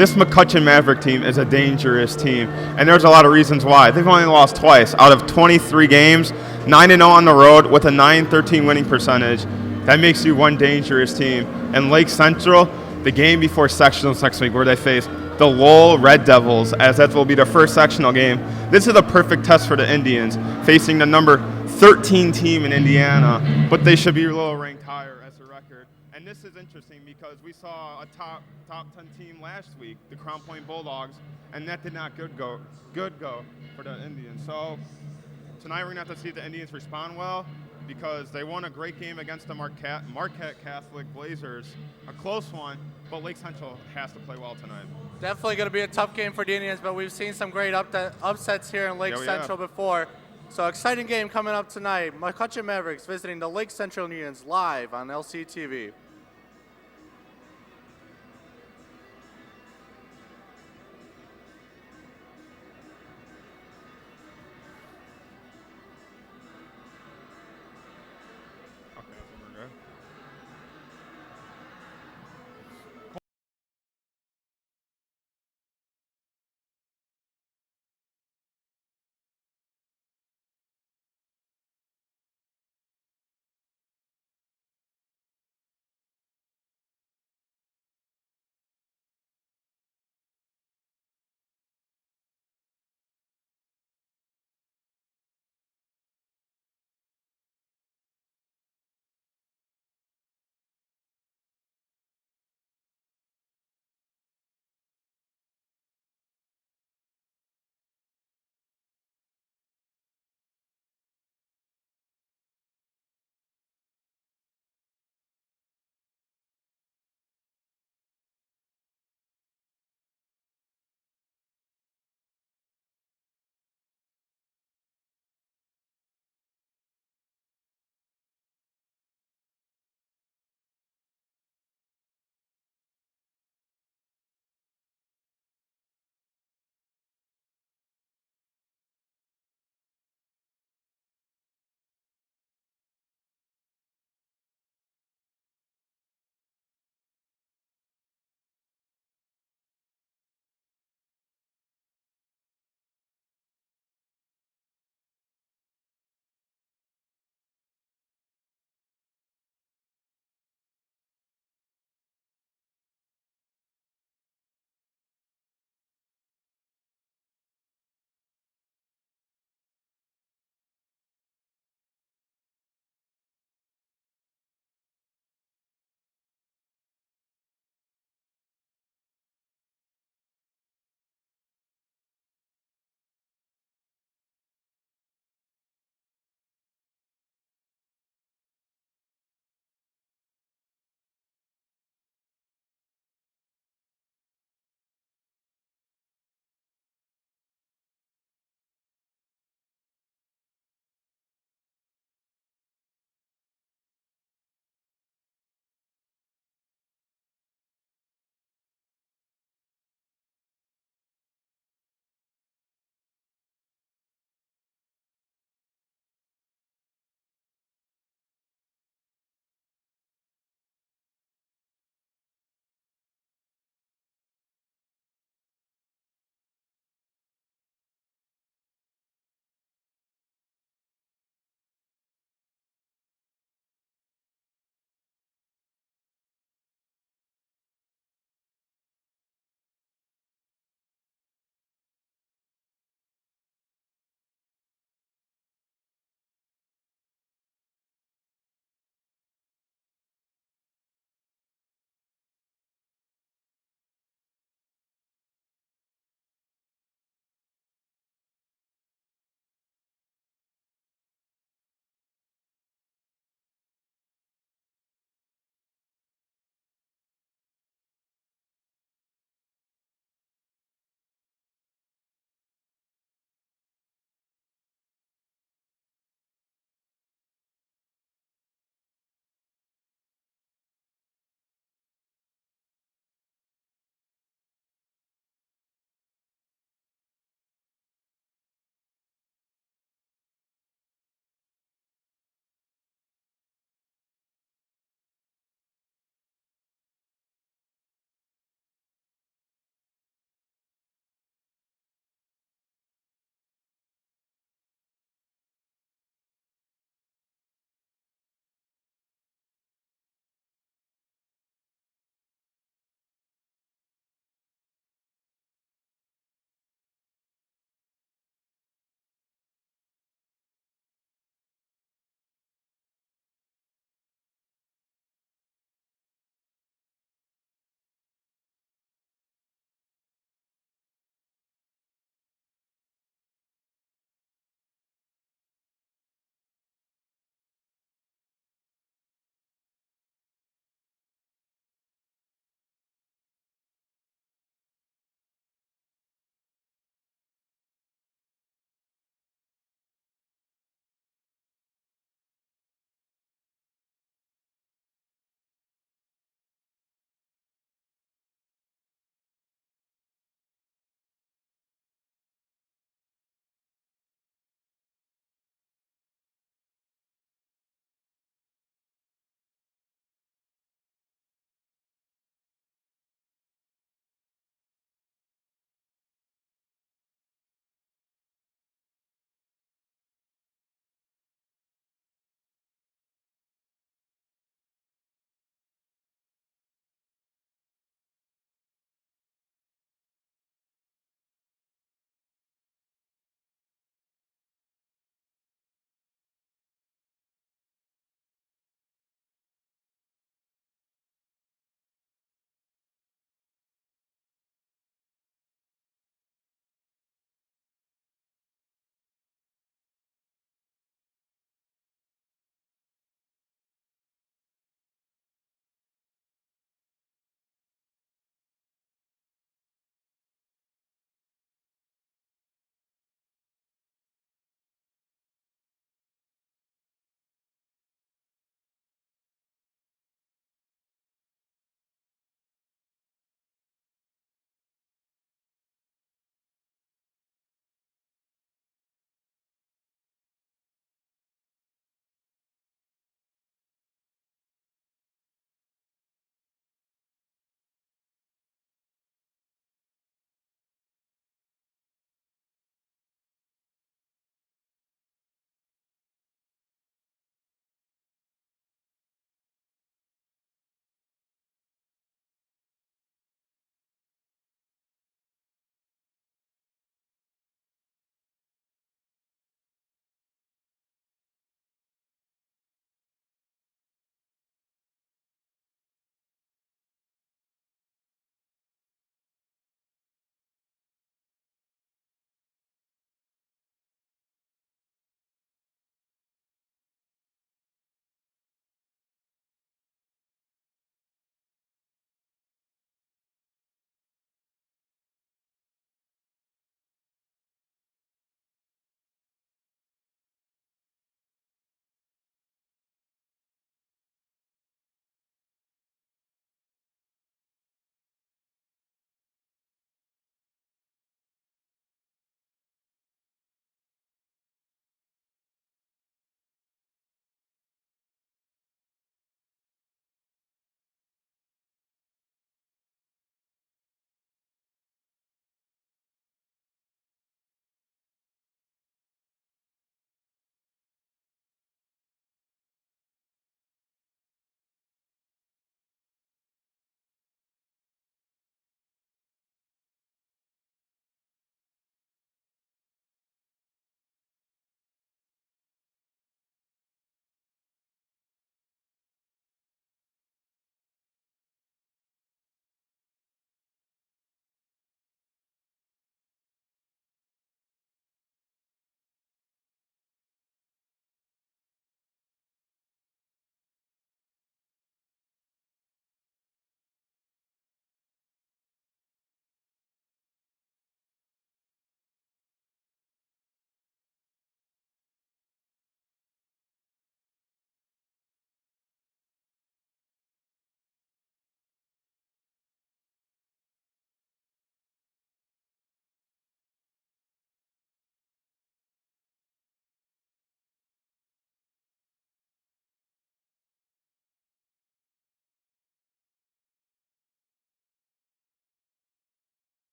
this McCutcheon Maverick team is a dangerous team, and there's a lot of reasons why. They've only lost twice out of 23 games, 9-0 on the road with a 9-13 winning percentage. That makes you one dangerous team. And Lake Central, the game before sectionals next week, where they face the Lowell Red Devils, as that will be their first sectional game. This is a perfect test for the Indians, facing the number 13 team in Indiana, but they should be a little ranked higher as a record. And this is interesting because we saw a top 10 team last week, the Crown Point Bulldogs, and that did not good go for the Indians. So tonight we're going to have to see if the Indians respond well, because they won a great game against the Marquette Catholic Blazers, a close one, but Lake Central has to play well tonight. Definitely going to be a tough game for the Indians, but we've seen some great upsets here in Lake Central before. So exciting game coming up tonight. McCutcheon Mavericks visiting the Lake Central Indians live on LCTV.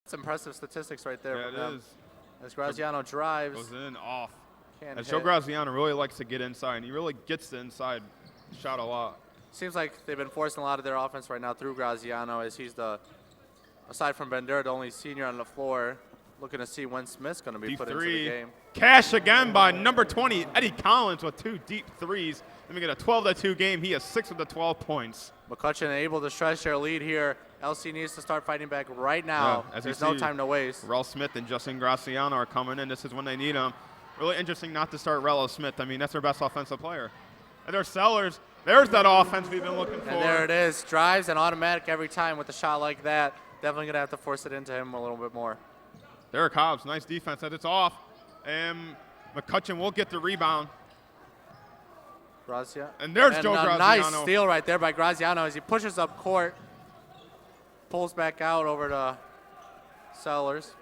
That's impressive statistics right there. Yeah, it is. As Graziano drives. Goes in, off. Can't As hit. Joe Graziano really likes to get inside, and he really gets the inside shot a lot. Seems like they've been forcing a lot of their offense right now through Graziano, as he's aside from Bandera, the only senior on the floor. Looking to see when Smith's going to be put into the game. Cash again by number 20, Eddie Collins, with 2 deep threes. Let me get a 12-2 game. He has 6 of the 12 points. McCutcheon able to stretch their lead here. LC needs to start fighting back right now. Yeah, There's no time to waste. Rel Smith and Justin Graziano are coming in. This is when they need them. Really interesting not to start Rel Smith. I mean, that's their best offensive player. And their Sellers, there's that offense we've been looking for. And there it is. Drives and automatic every time with a shot like that. Definitely going to have to force it into him a little bit more. Derek Hobbs, nice defense as it's off. And McCutcheon will get the rebound. And there's Joe Graziano. Nice steal right there by Graziano as he pushes up court. Pulls back out over to Sellers.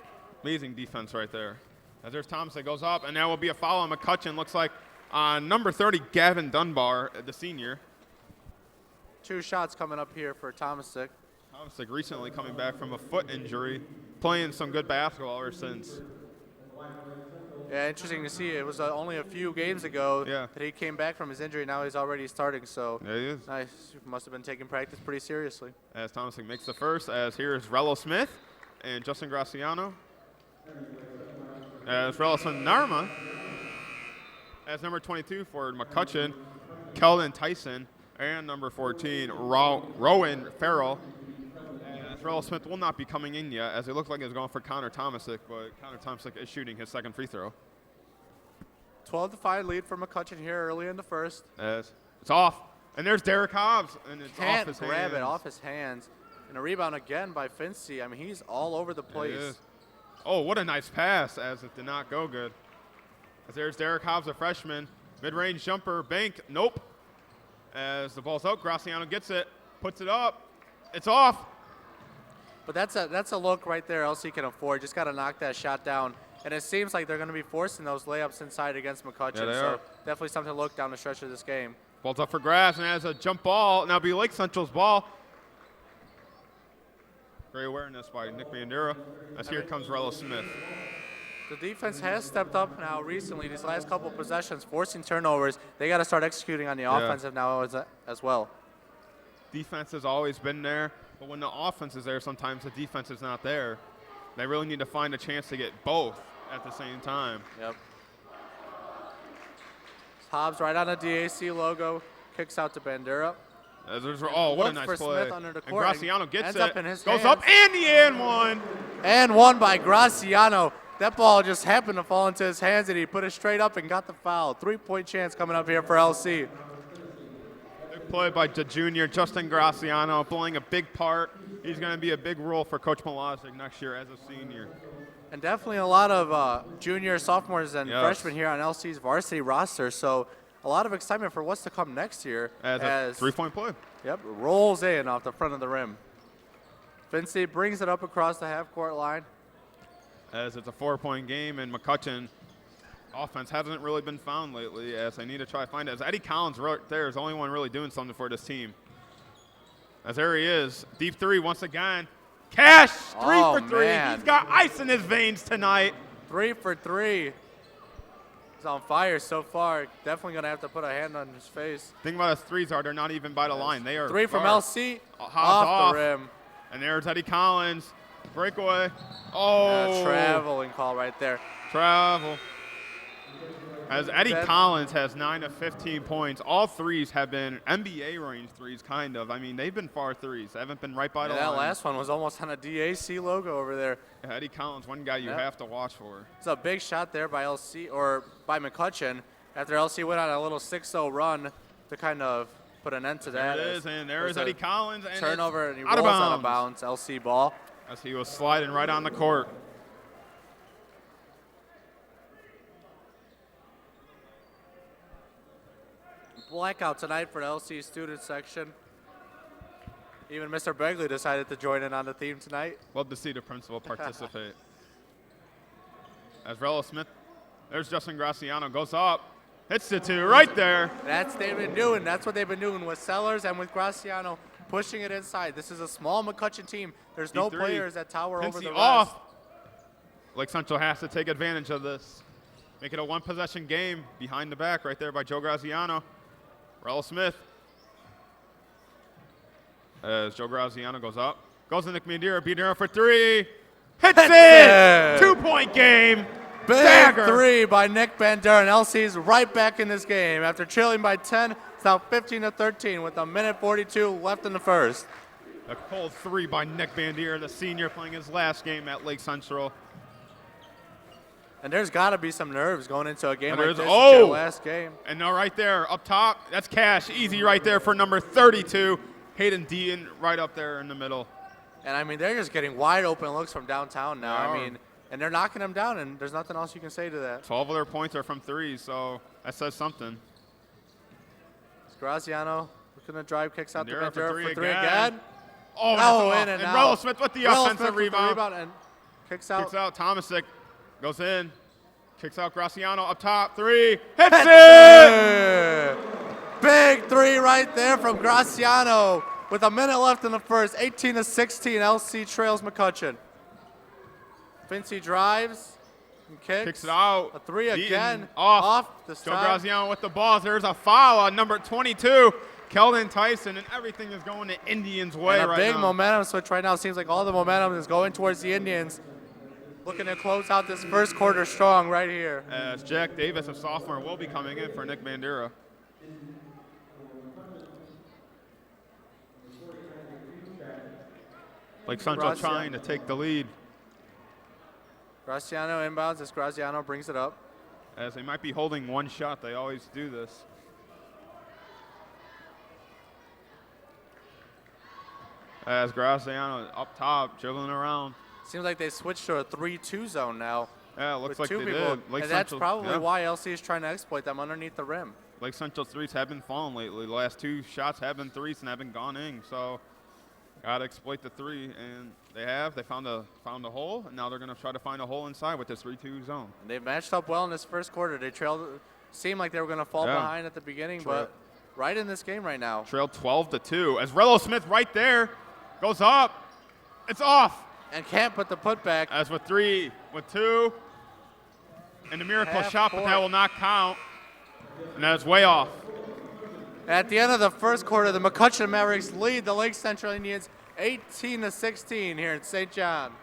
Amazing defense right there. As there's Thompson, goes up, and now will be a foul on McCutcheon. Looks like number 30, Gavin Dunbar, the senior. 2 shots coming up here for Tomasic. Tomasic recently coming back from a foot injury, playing some good basketball ever since. Yeah, interesting to see. It was only a few games ago that he came back from his injury. Now he's already starting, so there he is. Nice. Must have been taking practice pretty seriously. As Tomasic makes the first, as here's Relo Smith and Justin Graziano. As Relo Smith Narma. As number 22 for McCutcheon, Keldon Tyson, and number 14, Rowan Farrell. As Relo Smith will not be coming in yet, as it looks like he's going for Connor Tomasic, but Connor Tomasic is shooting his second free throw. 12-5 lead for McCutcheon here early in the first. As it's off, and there's Derek Hobbs, and it's Can't off his grab hands. it off his hands. And a rebound again by Fincy. I mean, he's all over the place. Oh, what a nice pass, as it did not go good. As there's Derek Hobbs, a freshman. Mid-range jumper, bank, nope. As the ball's out, Graziano gets it, puts it up. It's off. But that's a look right there LC can afford. Just got to knock that shot down. And it seems like they're going to be forcing those layups inside against McCutcheon. Yeah, they so are. definitely something to look down the stretch of this game. Ball's up for grabs, and as a jump ball, now be Lake Central's ball. Great awareness by Nick Bandera. As here comes Relo Smith. The defense has stepped up now recently, these last couple of possessions, forcing turnovers. They got to start executing on the offensive now as well. Defense has always been there, but when the offense is there, sometimes the defense is not there. They really need to find a chance to get both at the same time. Yep. Hobbs right on the DAC logo, kicks out to Bandera. Oh, what a nice play. Smith under the court, and Graziano gets ends it, up in his goes hands. up, and the and one. And one by Graziano. That ball just happened to fall into his hands, and he put it straight up and got the foul. 3-point chance coming up here for LC. Big play by the junior, Justin Graziano, playing a big part. He's going to be a big role for Coach Malozic next year as a senior. And definitely a lot of juniors, sophomores, and freshmen here on LC's varsity roster. So a lot of excitement for what's to come next year. As a 3-point play. Yep, rolls in off the front of the rim. Fincy brings it up across the half-court line. As it's a 4-point game, and McCutcheon offense hasn't really been found lately, as they need to try to find it. As Eddie Collins right there is the only one really doing something for this team. As there he is, deep three once again. Cash, 3 for 3. Man. He's got ice in his veins tonight. 3 for 3. He's on fire so far. Definitely going to have to put a hand on his face. Thing about his threes are they're not even by the line. They are 3 from far. LC, Hobbs off the rim. And there's Eddie Collins. Breakaway. Oh. Traveling call right there. Travel. As Eddie Collins has 9 of 15 points. All threes have been NBA range threes, kind of. I mean, they've been far threes. They haven't been right by the line. That last one was almost on a DAC logo over there. Eddie Collins, one guy you have to watch for. It's a big shot there by LC, or by McCutcheon, after LC went on a little 6-0 run to kind of put an end to that. There it is, and there is Eddie Collins. And turnover, and he rolls out of bounds. LC ball. As he was sliding right on the court. Blackout tonight for the LC student section. Even Mr. Begley decided to join in on the theme tonight. Love to see the principal participate. As Relo Smith, there's Justin Graziano, goes up, hits the 2 right there. That's what they've been doing. That's what they've been doing with Sellers and with Graziano, pushing it inside. This is a small McCutcheon team. There's no players that tower over the rest. Off. Lake Central has to take advantage of this. Make it a one-possession game behind the back right there by Joe Graziano. Rella Smith. As Joe Graziano goes up. Goes to Nick Bandera. Bandera for three. Hits it! 2-point game. Big three by Nick Bandera. And LC's right back in this game. After trailing by 10, it's now 15-13 with a minute 42 left in the first. A cold three by Nick Bandera, the senior, playing his last game at Lake Central. And there's got to be some nerves going into a game like this. Oh! Last game. And now right there, up top, that's Cash. Easy right there for number 32. Hayden Deaton right up there in the middle. And, I mean, they're just getting wide open looks from downtown now. I mean, and they're knocking them down, and there's nothing else you can say to that. 12 of their points are from threes, so that says something. Graziano looking to drive, kicks out Bandera to Bandera for three again. Oh, in and Rella Smith with the offensive rebound. And kicks out. Kicks out. Tomasic goes in. Kicks out Graziano up top. Three. Hits it! Big three right there from Graziano with a minute left in the first. 18-16. LC trails McCutcheon. Fincy drives and kicks it out. A three Deaton again. Off. This Joe time. Graziano with the ball. There's a foul on number 22. Keldon Tyson, and everything is going the Indians' way and right now. A big momentum switch right now. Seems like all the momentum is going towards the Indians. Looking to close out this first quarter strong right here. As Jack Davis, a sophomore, will be coming in for Nick Bandera. Lake Central trying to take the lead. Graziano inbounds as Graziano brings it up. As they might be holding one shot. They always do this. As Graziano up top, dribbling around. Seems like they switched to a 3-2 zone now. Yeah, it looks like two they people. did. Lake And that's Central, probably why LC is trying to exploit them underneath the rim. Lake Central's threes have been falling lately. The last two shots have been threes and have been gone in. So got to exploit the three, and they have. They found a hole, and now they're going to try to find a hole inside with this 3-2 zone. And they've matched up well in this first quarter. They trailed, seemed like they were going to fall behind at the beginning, but right in this game right now. Trailed 12-2 as Rella Smith right there goes up. It's off. And can't put the putback. As with three, with two, and the miracle shot, but that will not count. And that is way off. At the end of the first quarter, the McCutcheon Mavericks lead the Lake Central Indians 18-16 here in St. John.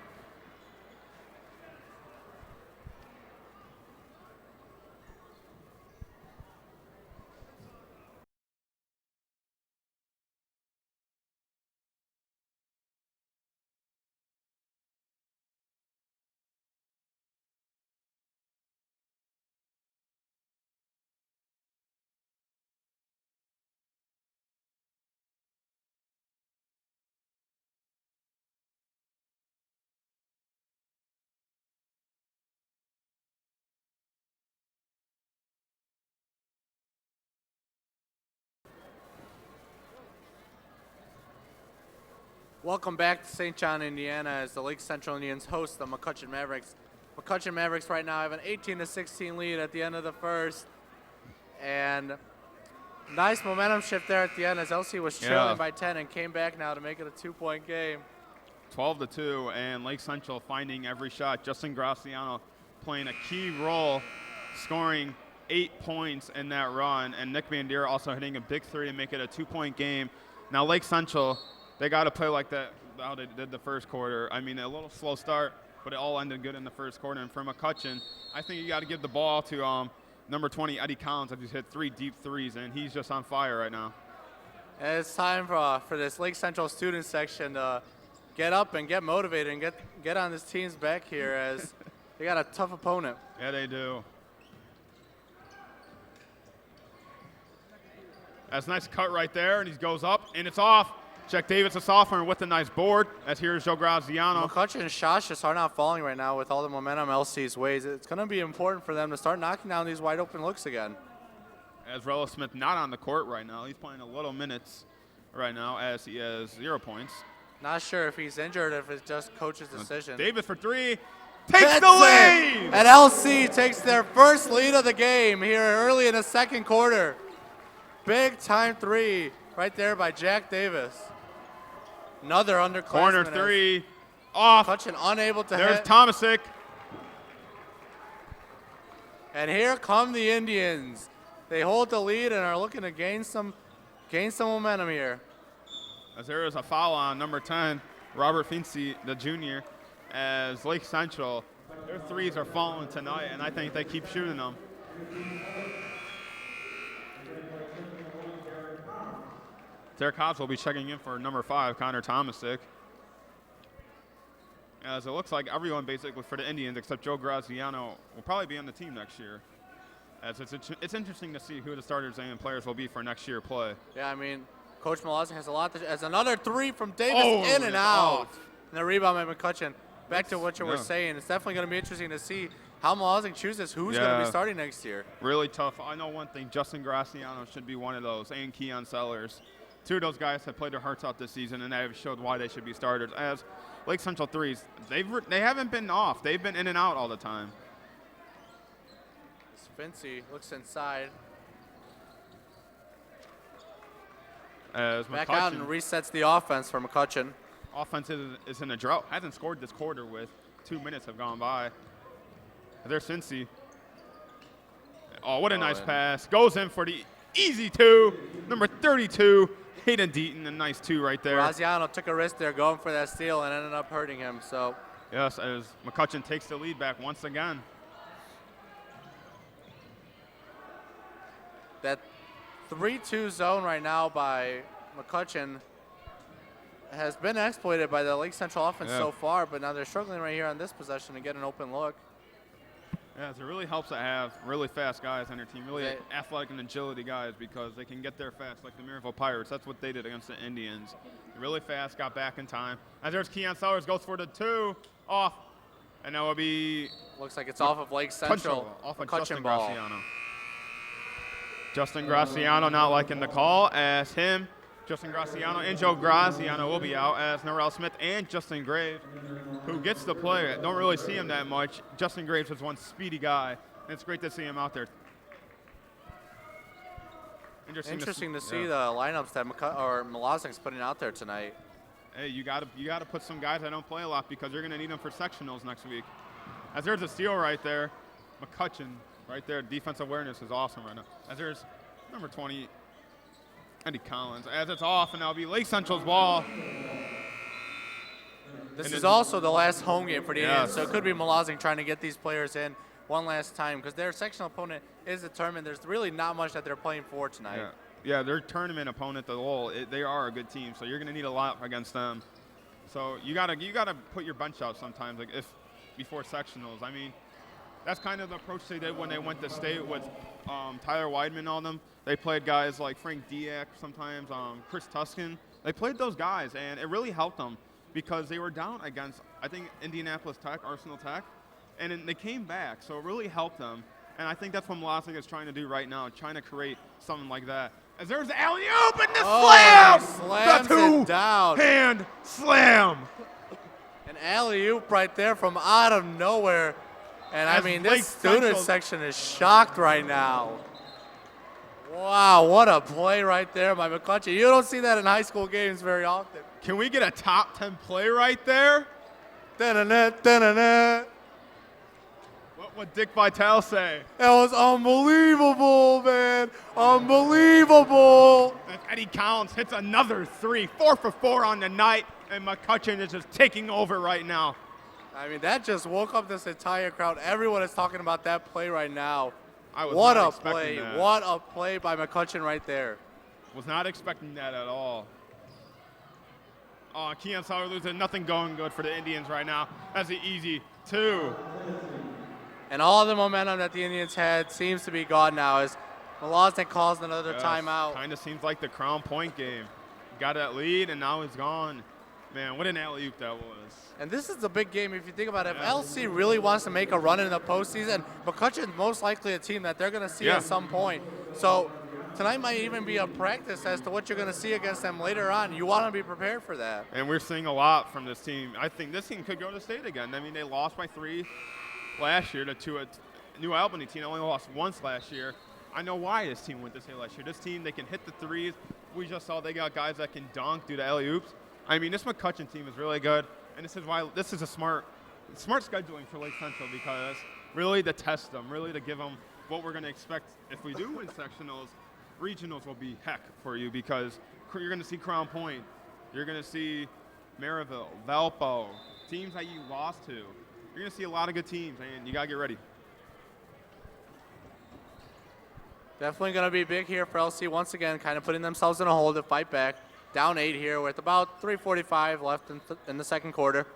Welcome back to St. John, Indiana, as the Lake Central Indians host the McCutcheon Mavericks. McCutcheon Mavericks right now have an 18-16 lead at the end of the first. And nice momentum shift there at the end as LC was trailing by 10 and came back now to make it a 2-point game. 12-2, and Lake Central finding every shot. Justin Graziano playing a key role, scoring 8 points in that run, and Nick Bandera also hitting a big three to make it a 2-point game. Now Lake Central, they got to play like that how they did the first quarter. I mean, a little slow start, but it all ended good in the first quarter. And for McCutcheon, I think you got to give the ball to number 20, Eddie Collins, that just hit 3 deep threes, and he's just on fire right now. And it's time for this Lake Central student section to get up and get motivated and get on this team's back here as they got a tough opponent. Yeah, they do. That's a nice cut right there, and he goes up, and it's off. Jack Davis, a sophomore, with a nice board. As here's Joe Graziano. McCutcheon's shots just are not falling right now with all the momentum LC's ways. It's going to be important for them to start knocking down these wide open looks again. As Rella Smith not on the court right now. He's playing a little minutes right now as he has 0 points. Not sure if he's injured or if it's just coach's decision. Davis for 3. Takes the lead! And LC takes their first lead of the game here early in the second quarter. Big time 3 right there by Jack Davis. Another underclassman. Corner three. Off. McCutcheon unable to There's hit. Tomasic. And here come the Indians. They hold the lead and are looking to gain some momentum here. As there is a foul on number 10, Robert Fincy, the junior, as Lake Central, their threes are falling tonight, and I think they keep shooting them. Derek Hobbs will be checking in for number 5, Connor Tomasic. As it looks like everyone basically for the Indians except Joe Graziano will probably be on the team next year. As it's interesting to see who the starters and players will be for next year play. Yeah, I mean, Coach Malazzi has a lot to, as another three from Davis in and out. Off. And the rebound by McCutcheon. Back to what you were saying, it's definitely going to be interesting to see how Malazzi chooses who's going to be starting next year. Really tough. I know one thing, Justin Graziano should be one of those, and Keon Sellers. Two of those guys have played their hearts out this season, and they have showed why they should be starters. As Lake Central threes, they haven't been off. They've been in and out all the time. Fincy looks inside. As back out and resets the offense for McCutcheon. Offense is in a drought. Hasn't scored this quarter with 2 minutes have gone by. There's Fincy. Oh, what a nice pass. Goes in for the easy two. Number 32, Hayden Deaton, a nice two right there. Graziano took a risk there going for that steal and ended up hurting him. So yes, as McCutcheon takes the lead back once again. That 3-2 zone right now by McCutcheon has been exploited by the Lake Central offense so far, but now they're struggling right here on this possession to get an open look. Yeah, it really helps to have really fast guys on their team, really athletic and agility guys, because they can get there fast, like the Maryville Pirates. That's what they did against the Indians. Really fast, got back in time. As there's Keon Sellers, goes for the two, off, and that will be... Looks like it's off of Lake Central. Off of Justin Graziano. Justin Graziano not liking the call, as him, Justin Graziano and Joe Graziano will be out, as Norrell Smith and Justin Graves, who gets the play. Don't really see him that much. Justin Graves is one speedy guy, and it's great to see him out there. Interesting to see the lineups that Malaznik's putting out there tonight. Hey, you gotta put some guys that don't play a lot, because you're gonna need them for sectionals next week. As there's a steal right there, McCutcheon right there. Defensive awareness is awesome right now. As there's number 20, Eddie Collins. As it's off, and that'll be Lake Central's ball. This is also the last home game for the Indians, so it could be Malaznik trying to get these players in one last time, because their sectional opponent is determined. There's really not much that they're playing for tonight. Yeah, their tournament opponent, the Lowell, they are a good team, so you're going to need a lot against them. So you gotta put your bench out sometimes, like before sectionals. I mean, that's kind of the approach they did when they went to state with Tyler Weidman on them. They played guys like Frank Diak, sometimes Chris Tuscan. They played those guys, and it really helped them, because they were down against, I think, Indianapolis Tech, Arsenal Tech, and then they came back, so it really helped them. And I think that's what Malaznik is trying to do right now, trying to create something like that. As there's the alley-oop and the slam! Slams it down. Hand slam! An alley-oop right there from out of nowhere. And I mean, this student section is shocked right now. Wow, what a play right there by McCutcheon. You don't see that in high school games very often. Can we get a top 10 play right there? Da-na-na, da-na-na. What would Dick Vitale say? That was unbelievable, man. Unbelievable. And Eddie Collins hits another three, 4 for 4 on the night, and McCutcheon is just taking over right now. I mean, that just woke up this entire crowd. Everyone is talking about that play right now. What a play. That. What a play by McCutcheon right there. Was not expecting that at all. Oh, Keon Sauer losing. Nothing going good for the Indians right now. That's an easy two. And all the momentum that the Indians had seems to be gone now as Malaznik calls another timeout. Kind of seems like the Crown Point game. Got that lead, and now he's gone. Man, what an alley-oop that was. And this is a big game if you think about it. If LC really wants to make a run in the postseason, McCutcheon's most likely a team that they're going to see at some point. So tonight might even be a practice as to what you're going to see against them later on. You want to be prepared for that. And we're seeing a lot from this team. I think this team could go to state again. I mean, they lost by 3 last year to a New Albany team. Only lost once last year. I know why this team went to state last year. This team, they can hit the threes. We just saw they got guys that can dunk, do the alley-oops. I mean, this McCutcheon team is really good, and this is a smart scheduling for Lake Central, because really to test them, really to give them what we're going to expect if we do win sectionals. Regionals will be heck for you, because you're going to see Crown Point, you're going to see Maryville, Valpo, teams that you lost to. You're going to see a lot of good teams, and you got to get ready. Definitely going to be big here for LC once again, kind of putting themselves in a hole to fight back. Down 8 here with about 3:45 left in the second quarter.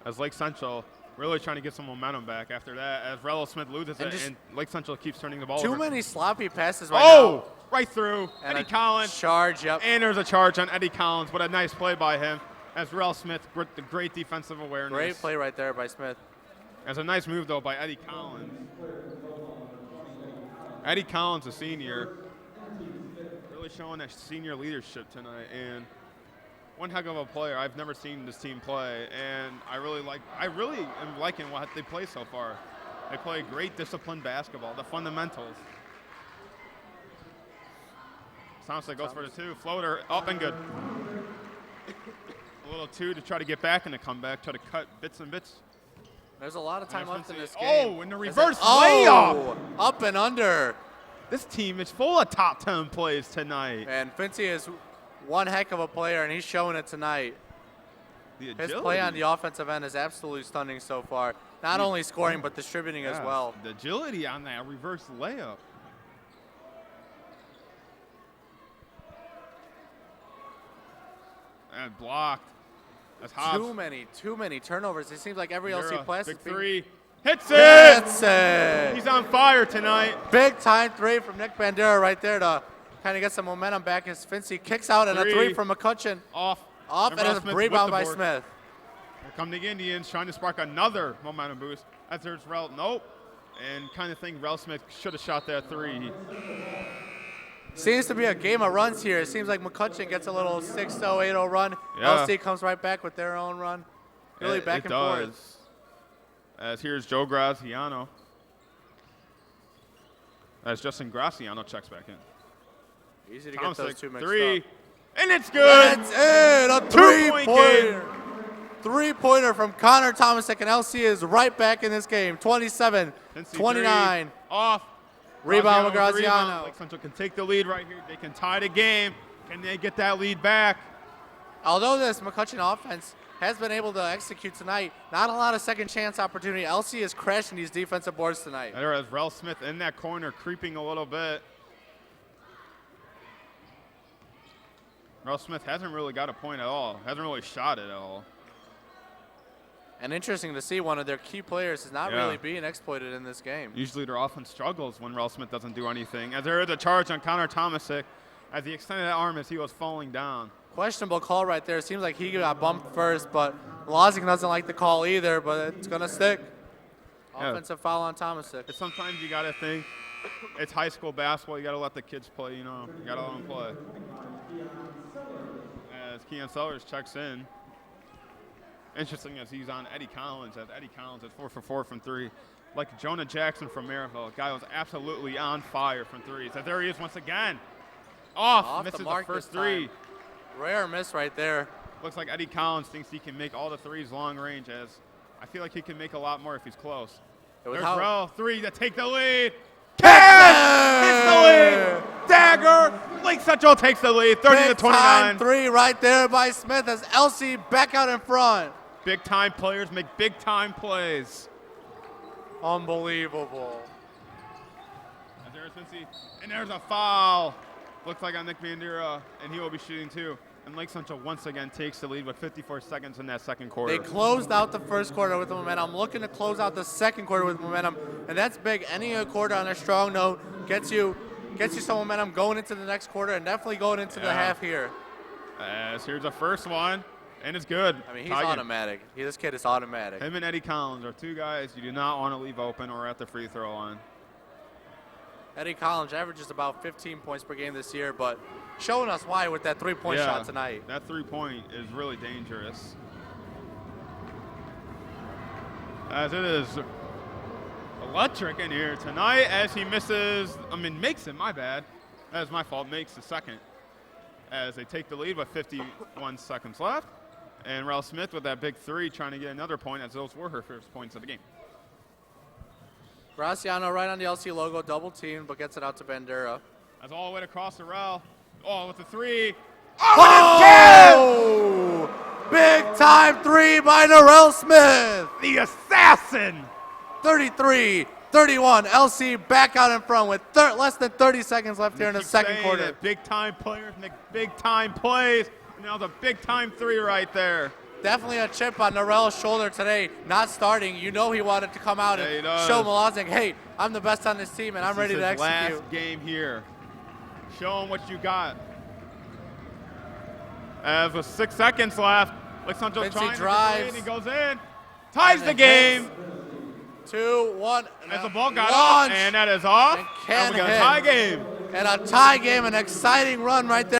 As Lake Central really trying to get some momentum back after that, as Rello Smith loses it, and Lake Central keeps turning the ball over. Too many sloppy passes right now. Right through. And Eddie Collins. Charge, yep. And there's a charge on Eddie Collins. What a nice play by him. As Rello Smith with the great defensive awareness. Great play right there by Smith. As a nice move, though, by Eddie Collins. Eddie Collins, a senior, really showing that senior leadership tonight. And one heck of a player. I've never seen this team play, and I really am liking what they play so far. They play great disciplined basketball, the fundamentals. Thompson goes for the 2, floater, up and good. A little 2 to try to get back in the comeback, try to cut bits and bits. There's a lot of time left in this game. Oh, and the reverse layup. Up and under. This team is full of top 10 plays tonight. And Fincy is one heck of a player, and he's showing it tonight. His play on the offensive end is absolutely stunning so far. Not only scoring, but distributing as well. The agility on that reverse layup. And blocked. That's Hobbs. Too many turnovers. It seems like every LC class big is 3. Hits it! Hits it! He's on fire tonight. Big time 3 from Nick Bandera right there to kind of get some momentum back as Fincy kicks out, and a 3 from McCutcheon. Off, and a rebound by Smith. Here come the Indians trying to spark another momentum boost. As there's nope. And kind of think Rel Smith should have shot that 3. Seems to be a game of runs here. It seems like McCutcheon gets a little 6-0, 8-0 run. Yeah. LC comes right back with their own run. Really back and forth. As here's Joe Graziano. As Justin Graziano checks back in. Easy to get those 2 mixed 3. up. And it's good. That's it. A 3-pointer. 3-pointer from Connor Thomasek, and LC is right back in this game. 27-29. Off. Rebound with Graziano. Lake Central can take the lead right here. They can tie the game. Can they get that lead back? Although this McCutcheon offense has been able to execute tonight, not a lot of second chance opportunity. LC is crashing these defensive boards tonight. There is Rel Smith in that corner, creeping a little bit. Rel Smith hasn't really got a point at all. Hasn't really shot it at all. And interesting to see one of their key players is not really being exploited in this game. Usually their offense struggles when Rel Smith doesn't do anything. As there is a charge on Connor Thomasek as he extended that arm as he was falling down. Questionable call right there. It seems like he got bumped first, but Lozic doesn't like the call either, but it's going to stick. Offensive foul on Thomasek. Sometimes you got to think it's high school basketball. You got to let the kids play, you know. You got to let them play. As Keon Sellers checks in. Interesting as he's on Eddie Collins, as Eddie Collins is 4 for 4 from 3. Like Jonah Jackson from Maryville, a guy who's absolutely on fire from 3. So there he is once again. Misses the first 3. Rare miss right there. Looks like Eddie Collins thinks he can make all the 3s long range, as I feel like he can make a lot more if he's close. There's Rel, 3 to take the lead. Cash! Hits the lead! Dagger! Lake Central takes the lead, 30-29. 3 right there by Smith as LC back out in front. Big time players make big time plays. Unbelievable. And there's a foul. Looks like on Nick Bandera, and he will be shooting 2. And Lake Central once again takes the lead with 54 seconds in that second quarter. They closed out the first quarter with the momentum. Looking to close out the second quarter with momentum, and that's big. Ending a quarter on a strong note gets you some momentum going into the next quarter, and definitely going into the half here. As here's the first one, and it's good. I mean, he's automatic. This kid is automatic. Him and Eddie Collins are 2 guys you do not want to leave open or at the free throw line. Eddie Collins averages about 15 points per game this year, but showing us why with that 3-point shot tonight. That 3-point is really dangerous. As it is electric in here tonight as he misses, makes it, my bad. That is my fault, makes the second. as they take the lead with 51 seconds left. And Rel Smith with that big three trying to get another point, as those were her first points of the game. Graciano right on the LC logo, double team, but gets it out to Bandera. That's all the way across the Rel. Oh, with the three. Oh! Big time three by Narelle Smith. The assassin. 33-31. LC back out in front with less than 30 seconds left here in the second quarter. Big time players make big time plays. Now the big time three right there. Definitely a chip on Narelle's shoulder today, not starting. You know he wanted to come out and show Malaznik, hey, I'm the best on this team and I'm ready to execute. Last game here. Show him what you got. As with 6 seconds left, Lake Central trying to drive. He goes in, ties the game. 2-1. As the ball got off, and that is off. And we got a tie game. And a tie game, an exciting run right there.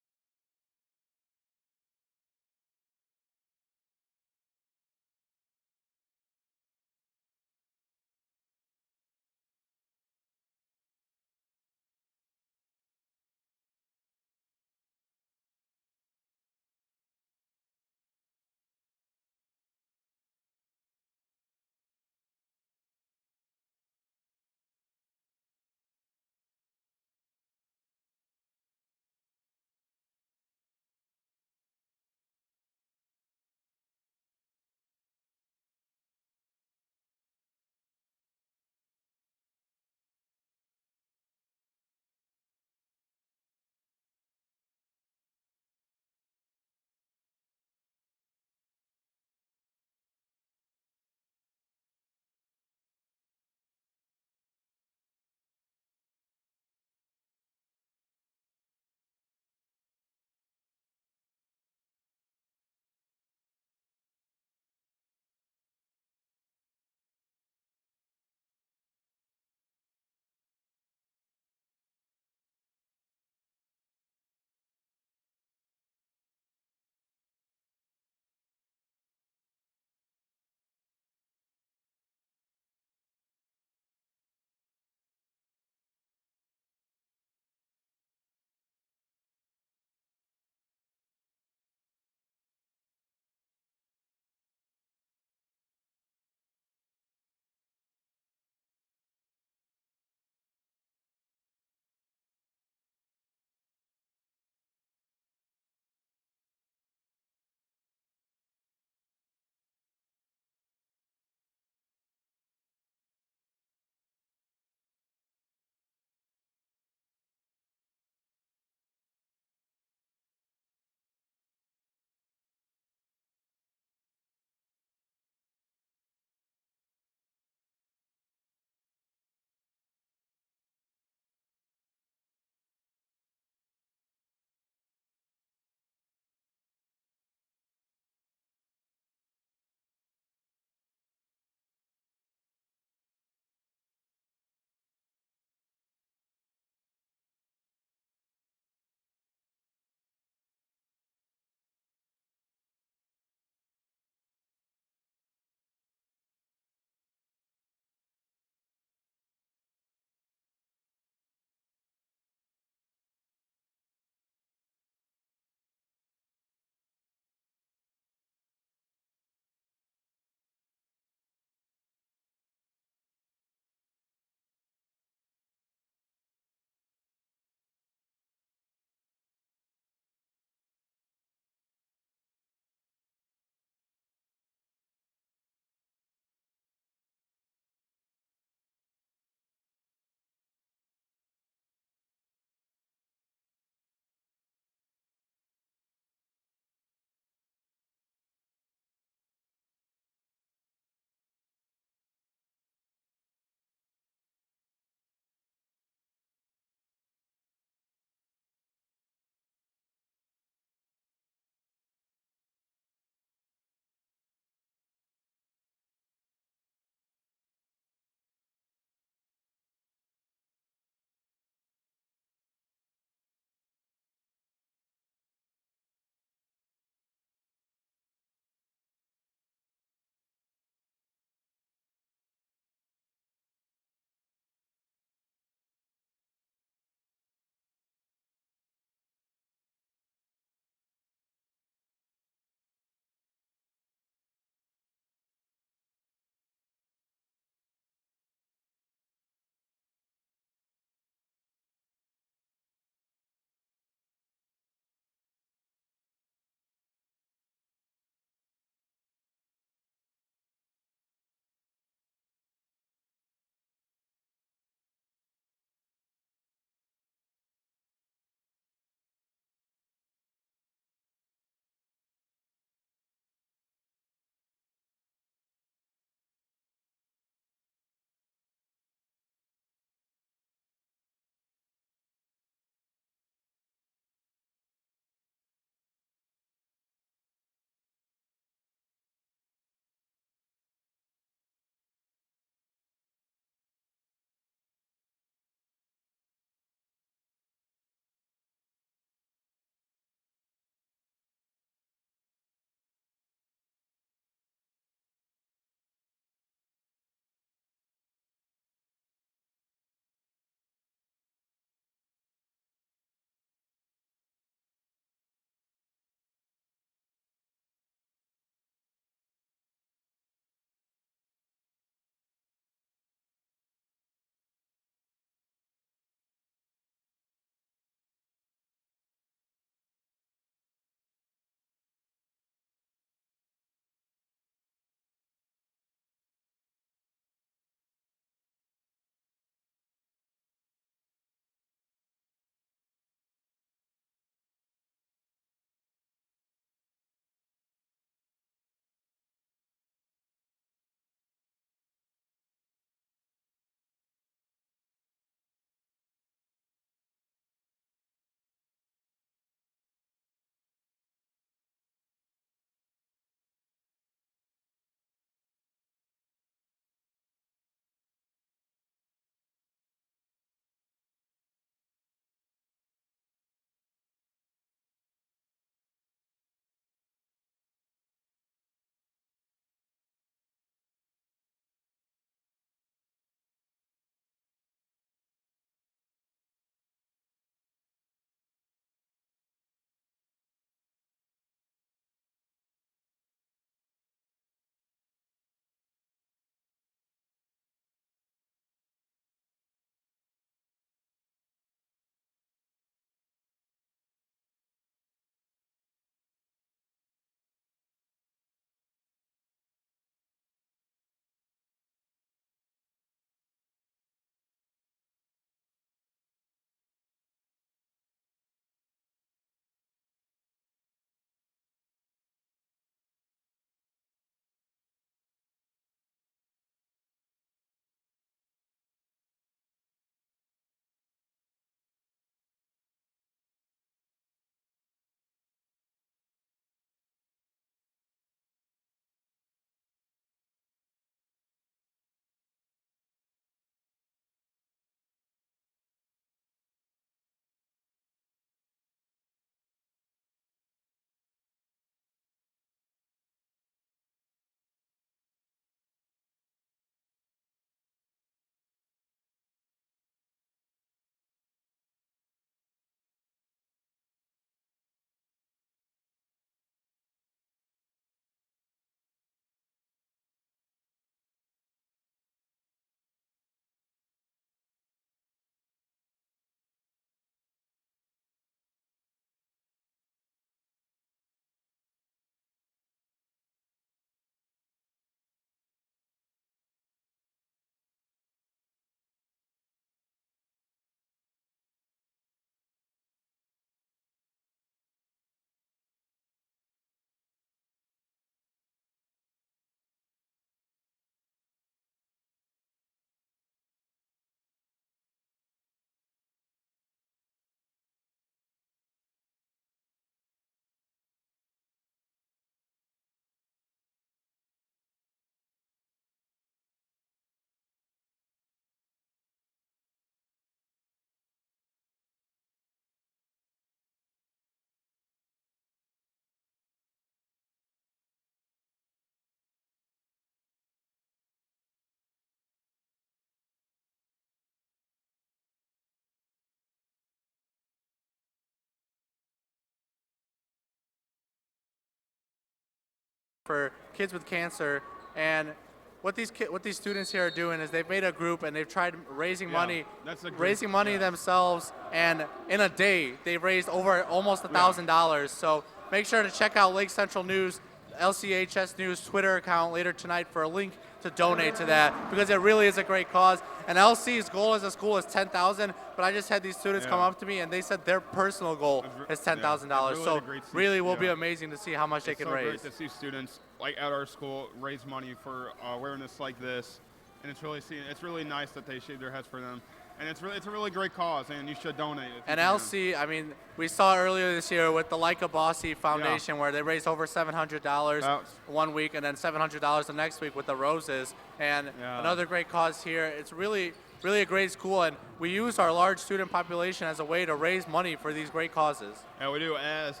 for kids with cancer. And what these students here are doing is they've made a group and they've tried raising money, themselves. And in a day, they've raised over almost $1,000. So make sure to check out Lake Central News, LCHS News Twitter account later tonight for a link to donate to that, because it really is a great cause. And LC's goal as a school is $10,000, but I just had these students come up to me and they said their personal goal is $10,000. So really will be amazing to see how much they can raise. It's great to see students like at our school raise money for awareness like this, and it's really nice that they shave their heads for them. And it's a really great cause, and you should donate. And LC, I mean, we saw earlier this year with the Like a Bossy Foundation where they raised over $700 one week and then $700 the next week with the Roses. And another great cause here. It's really a great school, and we use our large student population as a way to raise money for these great causes. Yeah, we do. As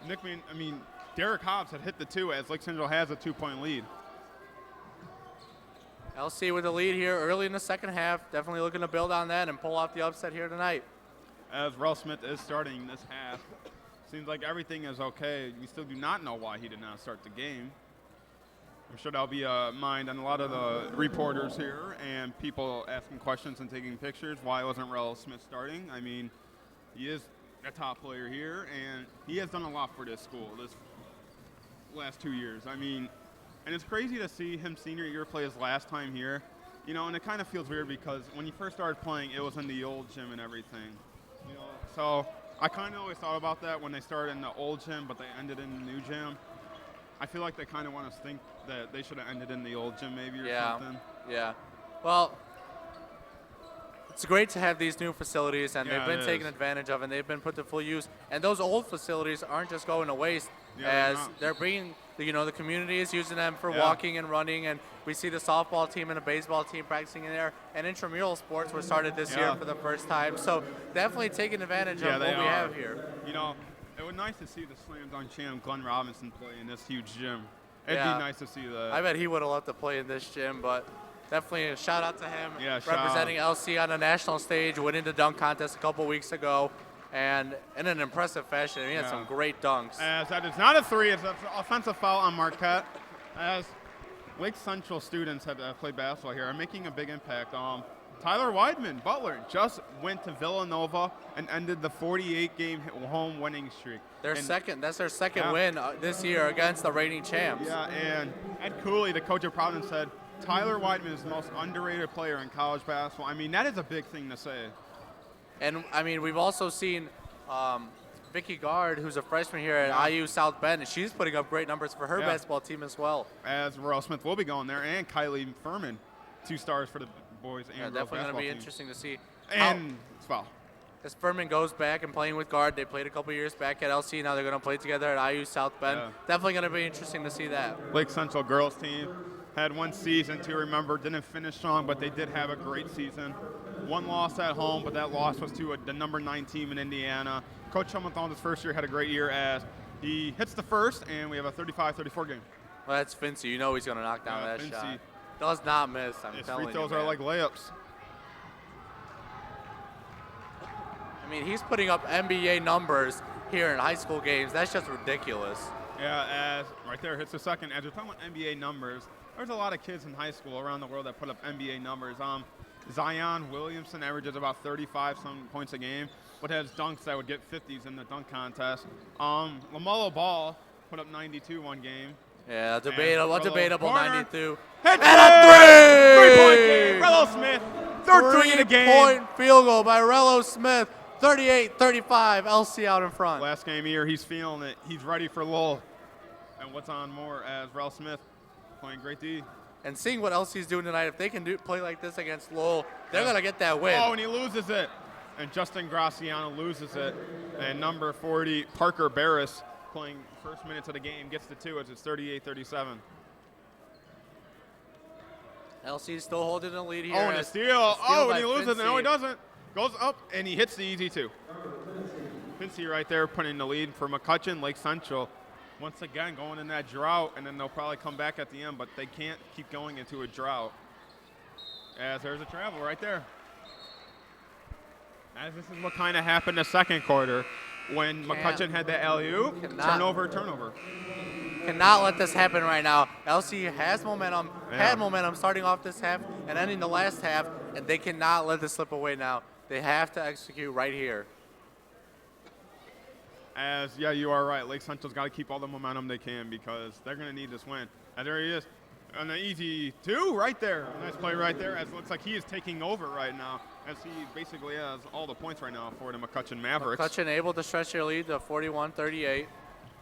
Nick, Derek Hobbs had hit the 2 as Lake Central has a 2-point lead. LC with the lead here early in the second half. Definitely looking to build on that and pull off the upset here tonight. As Rel Smith is starting this half, seems like everything is okay. We still do not know why he did not start the game. I'm sure that'll be a mind on a lot of the reporters here and people asking questions and taking pictures. Why wasn't Rel Smith starting? I mean, he is a top player here, and he has done a lot for this school this last 2 years. I mean, and it's crazy to see him senior year play his last time here, and it kind of feels weird because when he first started playing, it was in the old gym and everything, So I kind of always thought about that when they started in the old gym, but they ended in the new gym. I feel like they kind of want us to think that they should have ended in the old gym maybe or something. Yeah. Well, it's great to have these new facilities, and they've been taken advantage of, and they've been put to full use. And those old facilities aren't just going to waste, as they're bringing, the community is using them for walking and running, and we see the softball team and the baseball team practicing in there, and intramural sports were started this year for the first time. So definitely taking advantage of what we have here. It would be nice to see the slam dunk champ Glenn Robinson play in this huge gym. It'd be nice to see that. I bet he would have loved to play in this gym, but definitely a shout out to him, representing LC on the national stage, winning the dunk contest a couple weeks ago, and in an impressive fashion. He had some great dunks. As that is not a 3, it's an offensive foul on Marquette. As Lake Central students have played basketball here are making a big impact. Tyler Weidman, Butler, just went to Villanova and ended the 48-game home winning streak. That's their second win this year against the reigning champs. Yeah, and Ed Cooley, the coach of Providence, said Tyler Weidman is the most underrated player in college basketball. I mean, that is a big thing to say. And, we've also seen Vicky Gard, who's a freshman here at IU South Bend, and she's putting up great numbers for her basketball team as well. As Rel Smith will be going there, and Kylie Furman, 2 stars for the boys and girls definitely going to be team. interesting to see. And foul. As Furman goes back and playing with Gard, they played a couple years back at LC. Now they're going to play together at IU South Bend. Definitely going to be interesting to see that. Lake Central girls team had one season to remember. Didn't finish strong, but they did have a great season. One loss at home, but that loss was to the number 9 team in Indiana. Coach Helmuth his first year had a great year as he hits the first, and we have a 35-34 game. Well, that's Fincy. You know he's going to knock down that shot. Does not miss. I'm telling you. Free throws are like layups. He's putting up NBA numbers here in high school games. That's just ridiculous. Yeah, as right there hits the second. As we're talking about NBA numbers, there's a lot of kids in high school around the world that put up NBA numbers. Zion Williamson averages about 35-some points a game, but has dunks that would get 50s in the dunk contest. LaMelo Ball put up 92 one game. Yeah, debatable 92. Hits and a 3! 3-point game. Rel Smith, third 3 in the game. 3-point field goal by Rel Smith. 38-35, LC out in front. Last game here, he's feeling it. He's ready for Lowell. And what's on more as Rel Smith playing great D. And seeing what LC's doing tonight, if they can play like this against Lowell, they're going to get that win. Oh, and he loses it. And Justin Graciano loses it. And number 40, Parker Barris, playing first minutes of the game, gets the 2 as it's 38-37. LC's still holding the lead here. Oh, and a steal. Oh, and he loses it. No, he doesn't. Goes up, and he hits the easy 2. Fincy right there putting the lead for McCutcheon. Lake Central, once again, going in that drought, and then they'll probably come back at the end, but they can't keep going into a drought. As there's a travel right there. As this is what kind of happened the second quarter when McCutcheon had that alley-oop. Turnover. Cannot let this happen right now. LC has momentum, had momentum starting off this half and ending the last half, and they cannot let this slip away now. They have to execute right here. Yeah, you are right. Lake Central's got to keep all the momentum they can because they're going to need this win. And there he is. And an easy 2 right there. Nice play right there, as it looks like he is taking over right now, as he basically has all the points right now for the McCutcheon Mavericks. McCutcheon able to stretch their lead to 41-38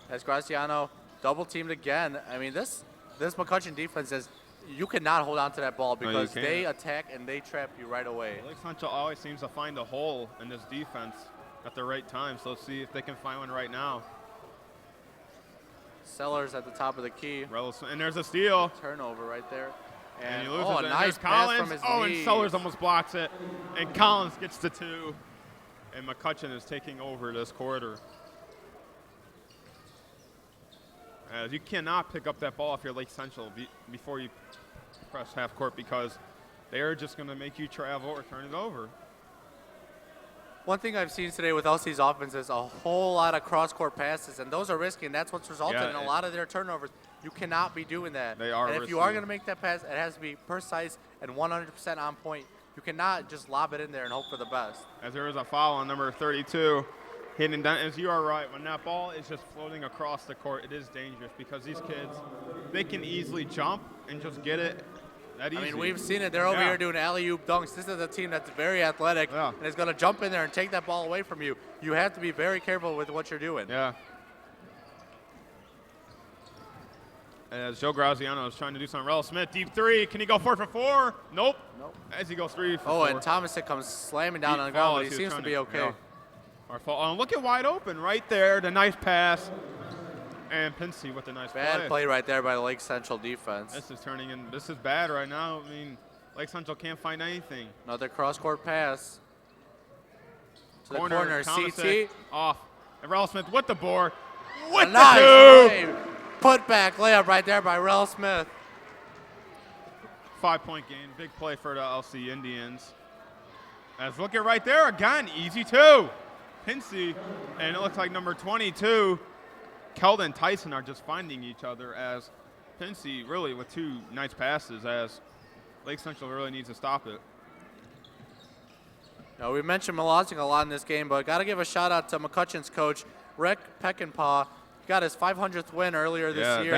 as Graziano double teamed again. I mean, this McCutcheon defense is, you cannot hold on to that ball because they attack and they trap you right away. Lake Central always seems to find a hole in this defense at the right time, so let's see if they can find one right now. Sellers at the top of the key. And there's a steal. Turnover right there. And he loses a it. nice Collins. pass from his and knees. Sellers almost blocks it. And Collins gets the 2. And McCutcheon is taking over this quarter. As you cannot pick up that ball if you're Lake Central before you press half court because they're just going to make you travel or turn it over. One thing I've seen today with LC's offense is a whole lot of cross-court passes, and those are risky, and that's what's resulted in a lot of their turnovers. You cannot be doing that. They are and if risky. you are going to make that pass, it has to be precise and 100% on point. You cannot just lob it in there and hope for the best. As there is a foul on number 32. Hidden down, as you are right, when that ball is just floating across the court, it is dangerous because these kids, they can easily jump and just get it that easy. I mean, we've seen it. They're over here doing alley-oop dunks. This is a team that's very athletic and is going to jump in there and take that ball away from you. You have to be very careful with what you're doing. Yeah. As Joe Graziano is trying to do something. Rel Smith, deep 3. Can he go 4 for 4? Nope. As he goes 3 for 4. And Thomas comes slamming down on the ground, but he seems to be okay. Look at wide open right there. The nice pass. And Pinsey with the nice play. Bad play right there by the Lake Central defense. This is turning in. This is bad right now. I mean, Lake Central can't find anything. Another cross-court pass. To the corner. CT. Off. And Rel Smith with the board. With the 2. Put back layup right there by Rel Smith. 5-point game. Big play for the LC Indians. As look at right there again. Easy 2. Pinsey. And it looks like number 22. Keldon Tyson are just finding each other as Pinsey really with 2 nice passes as Lake Central really needs to stop it. Now, we mentioned Malazing a lot in this game, but got to give a shout out to McCutcheon's coach, Rick Peckinpah. He got his 500th win earlier this year.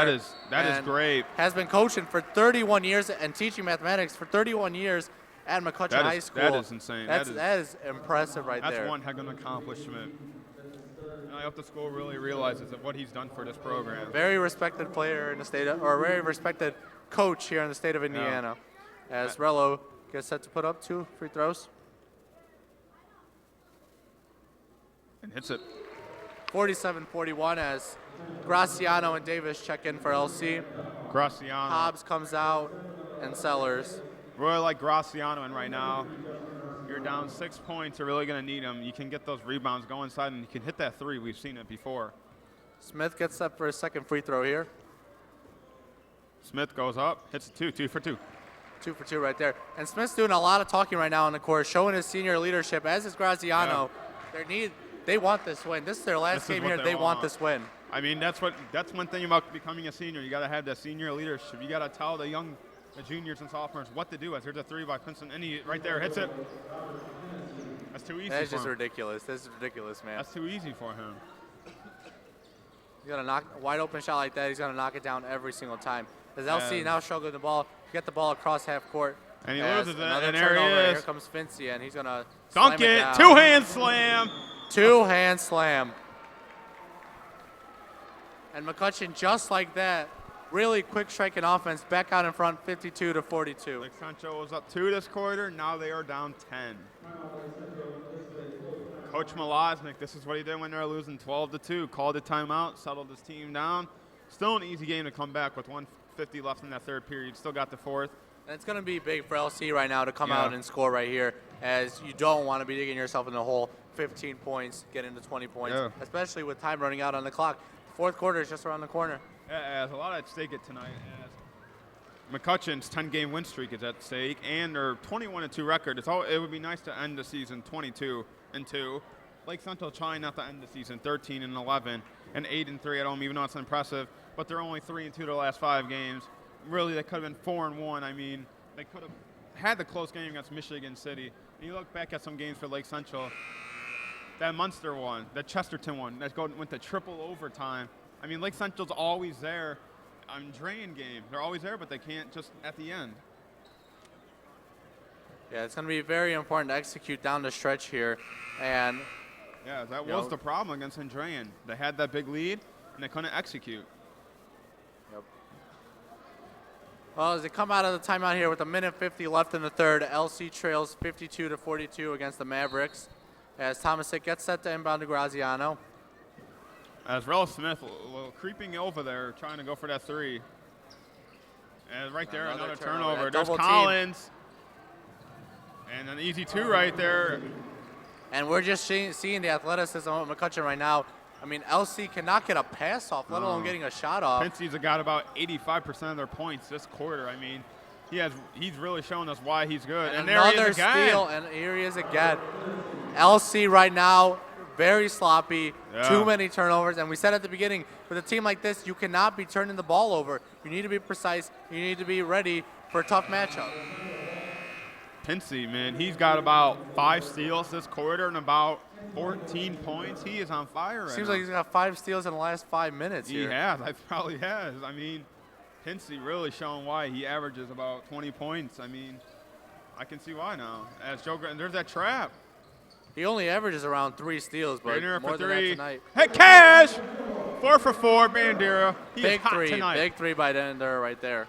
That is great. Has been coaching for 31 years and teaching mathematics for 31 years at McCutcheon High School. That is insane. That is impressive right there. That's one heck of an accomplishment. I hope the school really realizes of what he's done for this program. Very respected player in the state, or very respected coach here in the state of Indiana. As Rello gets set to put up 2 free throws. And hits it. 47-41 as Graziano and Davis check in for LC. Graziano. Hobbs comes out and Sellers. Really like Graziano in right now. You're down 6 points. You're really going to need them. You can get those rebounds, go inside, and you can hit that 3. We've seen it before. Smith gets set for his second free throw here. Smith goes up, hits 2 for 2. 2 for 2 right there. And Smith's doing a lot of talking right now on the court, showing his senior leadership, as is Graziano. They want this win. This is their last game here. They want this win. I mean, that's one thing about becoming a senior. You got to have that senior leadership. You got to tell the juniors and sophomores what to do. As there's a 3 by Princeton, and he right there hits it. That's too easy. That's just ridiculous. This is ridiculous, man. That's too easy for him. He's gonna knock a wide open shot like that. He's gonna knock it down every single time. As LC now struggling the ball, get the ball across half court. And he loses it. Another and turnover. There he is. Here comes Fincy, and he's gonna dunk slam it. down. 2-hand slam. 2-hand slam. And McCutcheon, just like that, really quick striking offense, back out in front, 52-42. Lake Central was up 2 this quarter. Now they are down 10. Coach Malaznik, this is what he did when they were losing 12-2. Called a timeout, settled his team down. Still an easy game to come back with 1:50 left in that 3rd period. Still got the 4th. And it's going to be big for LC right now to come out and score right here, as you don't want to be digging yourself in the hole. 15 points, get into 20 points, especially with time running out on the clock. The 4th quarter is just around the corner. Yeah, there's a lot at stake tonight. As McCutcheon's 10-game win streak is at stake, and their 21-2 record. It would be nice to end the season 22-2. Lake Central trying not to end the season 13-11 and 8-3 at home, even though it's impressive. but they're only 3-2 their last 5 games. Really, they could have been 4-1. I mean, they could have had the close game against Michigan City. And you look back at some games for Lake Central, that Munster one, that Chesterton one, that went to triple overtime. I mean, Lake Central's always there on drain game. They're always there, but they can't just at the end. Yeah, it's going to be very important to execute down the stretch here. And yeah, that was the problem against Andrean. They had that big lead, and they couldn't execute. Yep. Well, as they come out of the timeout here with 1:50 left in the third, LC trails 52-42 against the Mavericks. As Tomasic gets set to inbound to Graziano. As Rella Smith creeping over there, trying to go for that 3. And right there, another turnover. There's Collins. And an easy 2 right there. And we're just seeing the athleticism of McCutcheon right now. I mean, LC cannot get a pass off, let alone getting a shot off. Pincy's got about 85% of their points this quarter. I mean, he's really shown us why he's good. And there he is again. Steal, and here he is again. LC right now, very sloppy, too many turnovers. And we said at the beginning, with a team like this, you cannot be turning the ball over. You need to be precise. You need to be ready for a tough matchup. Pincy, man, he's got about 5 steals this quarter and about 14 points. He is on fire right now. Seems like he's got 5 steals in the last 5 minutes here. He has. I probably has. I mean, Pincy really showing why he averages about 20 points. I mean, I can see why now. As Joe, and there's that trap. He only averages around 3 steals, but more than that tonight. Hey, Cash! 4 for 4, Bandera. He big is hot 3, tonight. Big 3 by Dender right there.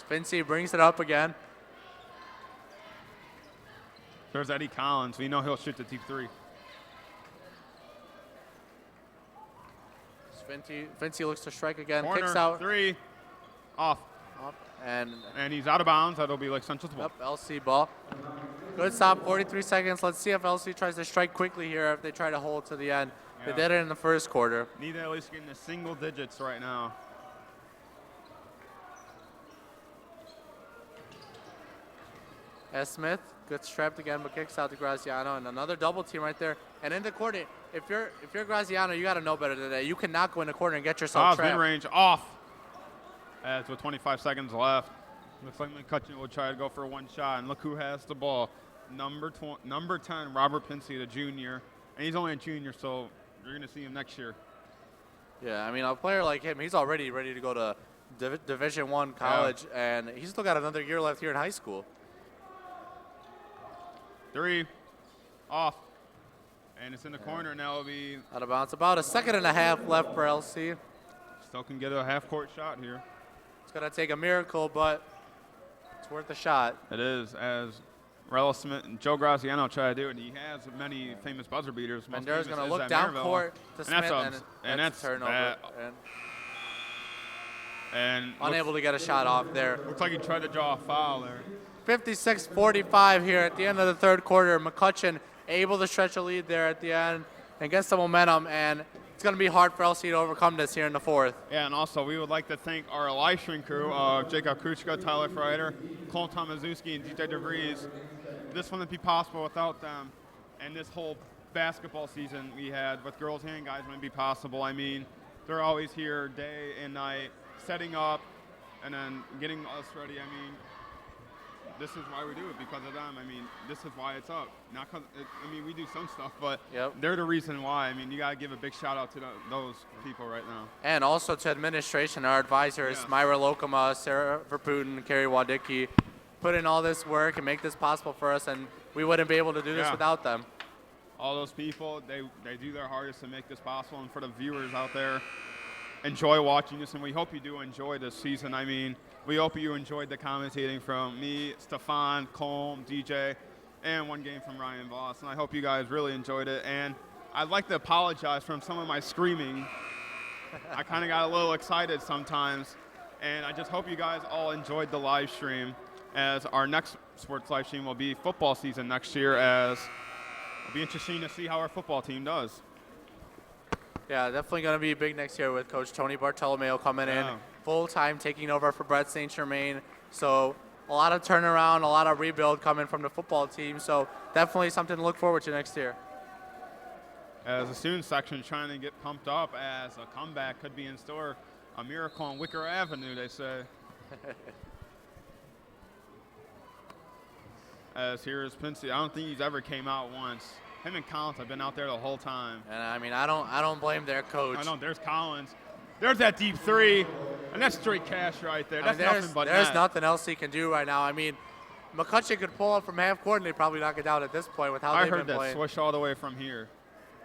Fincy brings it up again. There's Eddie Collins. We know he'll shoot the deep 3. Fincy looks to strike again. Corner, kicks out. 3. Off. And he's out of bounds. That'll be like Central's ball. Yep, LC ball. Good stop, 43 seconds. Let's see if LC tries to strike quickly here, if they try to hold to the end. Yeah. They did it in the first quarter. Need to at least get in the single digits right now. S. Smith gets trapped again, but kicks out to Graziano, and another double team right there. And in the corner, if you're Graziano, you got to know better than that. You cannot go in the corner and get yourself trapped. Mid-range off. As with 25 seconds left, looks like McCutcheon will try to go for 1 shot. And look who has the ball. Number 10, Robert Pincy, the junior. And he's only a junior, so you're going to see him next year. Yeah, I mean, a player like him, he's already ready to go to Division I college, and he's still got another year left here in high school. 3, off, and it's in the corner now. It'll be out of bounds. About a second and a half left for LC. Still can get a half-court shot here. It's gonna take a miracle, but it's worth a shot. It is, as Rella Smith and Joe Graziano try to do it. He has many famous buzzer beaters. Bender's gonna look down court to Smith, and that's turnover. And unable to get a shot off there. Looks like he tried to draw a foul there. 56-45 here at the end of the third quarter. McCutcheon able to stretch a lead there at the end and get some momentum, and it's going to be hard for LC to overcome this here in the fourth. Yeah, and also we would like to thank our live stream crew, Jacob Kruchka, Tyler Freider, Cole Tomaszewski, and DJ DeVries. This wouldn't be possible without them, and this whole basketball season we had with Girls and Guys wouldn't be possible. I mean, they're always here day and night, setting up and then getting us ready. I mean, this is why we do it, because of them. I mean, this is why it's up. Not cause I mean, we do some stuff, but they're the reason why. I mean, you got to give a big shout out to those people right now. And also to administration, our advisors, Myra Lokama, Sarah Verputin, Carrie Wadicki, put in all this work and make this possible for us, and we wouldn't be able to do this without them. All those people, they do their hardest to make this possible, and for the viewers out there, enjoy watching this, and we hope you do enjoy this season. I mean, we hope you enjoyed the commentating from me, Stefan, Colm, DJ, and one game from Ryan Voss. And I hope you guys really enjoyed it. And I'd like to apologize for some of my screaming. I kind of got a little excited sometimes. And I just hope you guys all enjoyed the live stream, as our next sports live stream will be football season next year, as it'll be interesting to see how our football team does. Yeah, definitely going to be big next year with Coach Tony Bartolomeo coming in full-time, taking over for Brett St. Germain. So a lot of turnaround, a lot of rebuild coming from the football team. So definitely something to look forward to next year. As the student section trying to get pumped up as a comeback could be in store. A miracle on Wicker Avenue, they say. As here is Pinsey. I don't think he's ever came out once. Him and Collins have been out there the whole time. And I mean, I don't blame their coach. I know, there's Collins. There's that deep three, and that's straight cash right there. That's nothing but there's net. nothing else he can do right now. I mean, McCutcheon could pull up from half court and they'd probably knock it down at this point with how they've been playing. I heard that swish all the way from here.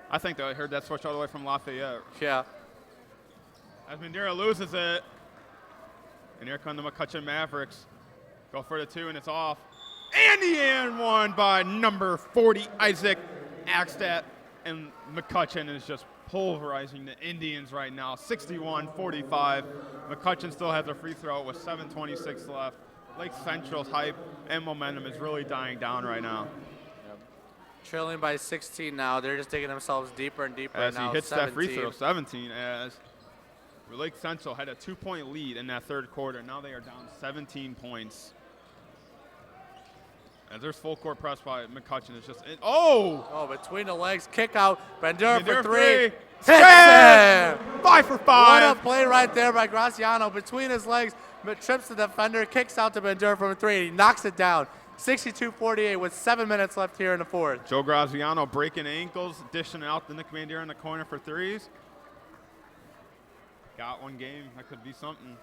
I think that I heard that switch all the way from Lafayette. Yeah. As Mandira loses it, and here come the McCutcheon Mavericks. Go for the two, and it's off. And the and one by number 40, Isaac Axtat. And McCutcheon is just pulverizing the Indians right now, 61-45. McCutcheon still has a free throw with 7:26 left. Lake Central's hype and momentum is really dying down right now. Trailing by 16 now. They're just digging themselves deeper and deeper as now. He hits 17. that free throw, 17, as Lake Central had a 2-point lead in that third quarter. Now they are down 17 points. As there's full court press by McCutcheon. It's just, Oh, between the legs, kick out. Bandura for three. Hits it! 5 for 5. What a play right there by Graziano. Between his legs, trips the defender, kicks out to Bandura from three, and he knocks it down. 62-48 with 7 minutes left here in the fourth. Joe Graziano breaking ankles, dishing out to Nick Bandura in the corner for threes. Got one game. That could be something.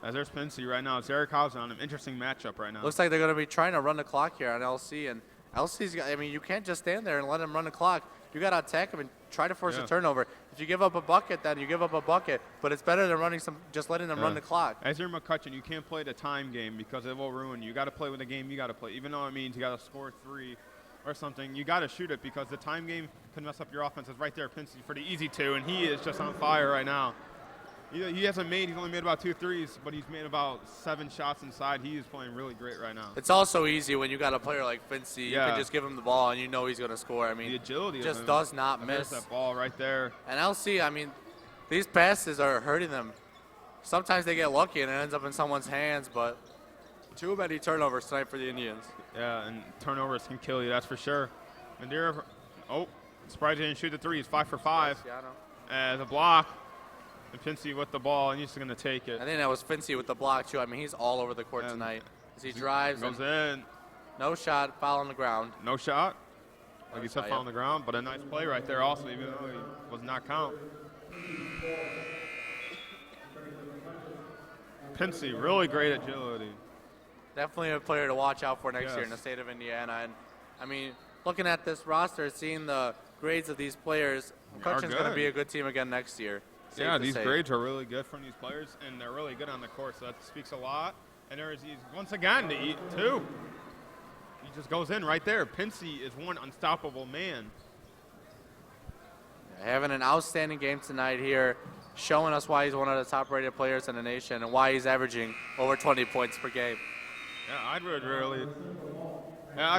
As there's Pinsey right now. It's Eric Hauser on him. Interesting matchup right now. Looks like they're going to be trying to run the clock here on LC. And LC's got, I mean, you can't just stand there and let them run the clock. You got to attack them and try to force a turnover. If you give up a bucket, then you give up a bucket. But it's better than just letting them run the clock. As you're McCutcheon, you can't play the time game because it will ruin you. You got to play with the game you got to play. Even though it means you got to score 3 or something, you got to shoot it because the time game can mess up your offense. It's right there, Pinsey, for the easy two, and he is just on fire right now. He hasn't made, he's only made about 2 threes, but he's made about 7 shots inside. He is playing really great right now. It's also easy when you got a player like Pinsey. You can just give him the ball and you know he's going to score. I mean, the agility just does not miss. That ball right there. And LC, I mean, these passes are hurting them. Sometimes they get lucky and it ends up in someone's hands, but too many turnovers tonight for the Indians. Yeah, and turnovers can kill you, that's for sure. Mandira, surprised he didn't shoot the three. He's 5 for 5. As a block. And Pinsey with the ball, and he's going to take it. I think that was Pinsey with the block, too. I mean, he's all over the court tonight. As he drives. Goes in. No shot, foul on the ground. No shot. Like you said, foul on the ground, but a nice play right there also, even though he was not count. Pinsey, really great agility. Definitely a player to watch out for next year in the state of Indiana. And, I mean, looking at this roster, seeing the grades of these players, McCutcheon's going to be a good team again next year. Yeah, these grades are really good from these players, and they're really good on the court, so that speaks a lot. And there is, once again, to eat, too. He just goes in right there. Pinsey is one unstoppable man. Having an outstanding game tonight here, showing us why he's one of the top-rated players in the nation and why he's averaging over 20 points per game. Yeah, I'd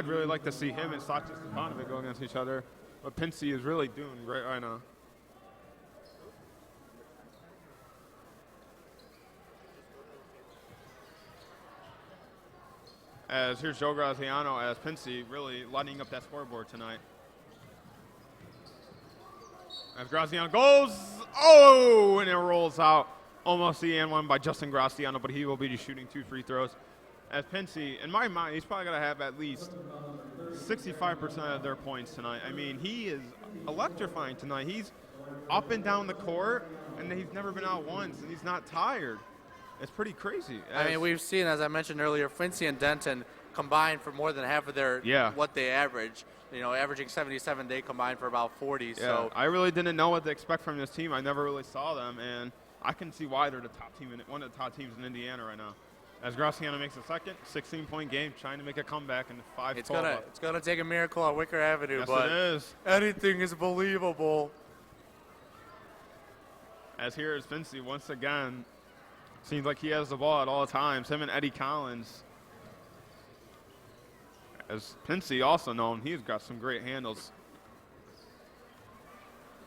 really like to see him and Stockton Stefanovic go against each other, but Pinsey is really doing great right now. As here's Joe Graziano as Pinsey really lighting up that scoreboard tonight. As Graziano goes, and it rolls out. Almost the and one by Justin Graziano, but he will be just shooting 2 free throws. As Pinsey, in my mind, he's probably going to have at least 65% of their points tonight. I mean, he is electrifying tonight. He's up and down the court, and he's never been out once, and he's not tired. It's pretty crazy. I mean, we've seen, as I mentioned earlier, Quincy and Denton combined for more than half of their what they average. You know, averaging 77, they combined for about 40. Yeah, so I really didn't know what to expect from this team. I never really saw them, and I can see why they're the top team, one of the top teams in Indiana right now. As Graziano makes a second 16-point game, trying to make a comeback in the 5-12. It's gonna take a miracle on Wicker Avenue, yes, but it is. Anything is believable. As here is Pinsey once again. Seems like he has the ball at all times. Him and Eddie Collins. As Pinsey also known, he's got some great handles.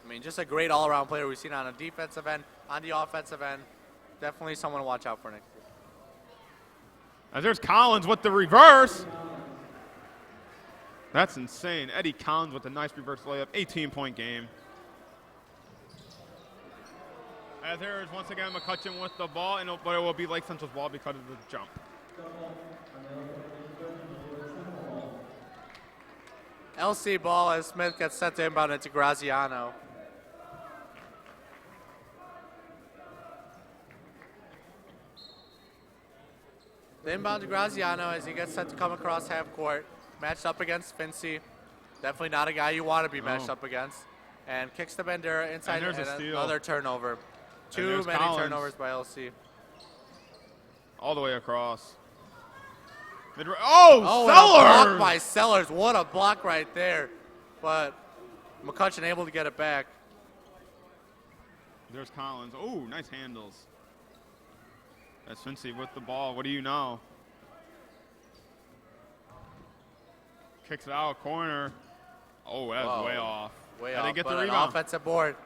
I mean, just a great all-around player we've seen on the defensive end, on the offensive end. Definitely someone to watch out for next year. As there's Collins with the reverse. That's insane. Eddie Collins with a nice reverse layup, 18-point game. As there is once again McCutcheon with the ball, but it will be Lake Central's ball because of the jump. LC ball as Smith gets set to inbound into Graziano. The inbound to Graziano as he gets set to come across half court. Matched up against Fincy. Definitely not a guy you want to be matched up against. And kicks the Bandera inside and another turnover. Too many turnovers by LC. All the way across. Sellers! A block by Sellers. What a block right there. But McCutcheon able to get it back. There's Collins. Oh, nice handles. That's Fincy with the ball. What do you know? Kicks it out, corner. Oh, that's way off. Way off, they get the but rebound. An offensive board.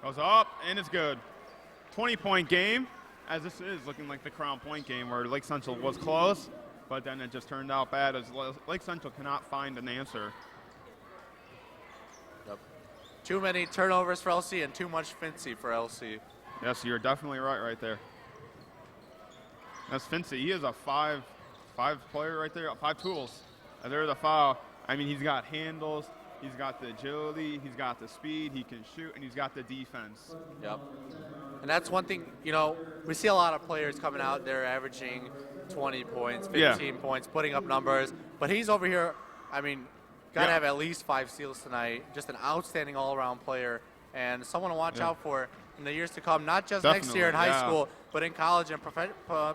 Goes up, and it's good. 20-point game, as this is looking like the Crown Point game where Lake Central was close, but then it just turned out bad as Lake Central cannot find an answer. Yep. Too many turnovers for LC and too much Fincy for LC. Yes, you're definitely right there. That's Fincy. He is a five player right there, 5 tools. And there's the foul. I mean, he's got handles, he's got the agility, he's got the speed, he can shoot, and he's got the defense. Yep. And that's one thing, you know, we see a lot of players coming out there averaging 20 points, 15 points, putting up numbers. But he's over here, I mean, got to have at least 5 steals tonight. Just an outstanding all-around player and someone to watch out for in the years to come, not just next year in high school, but in college and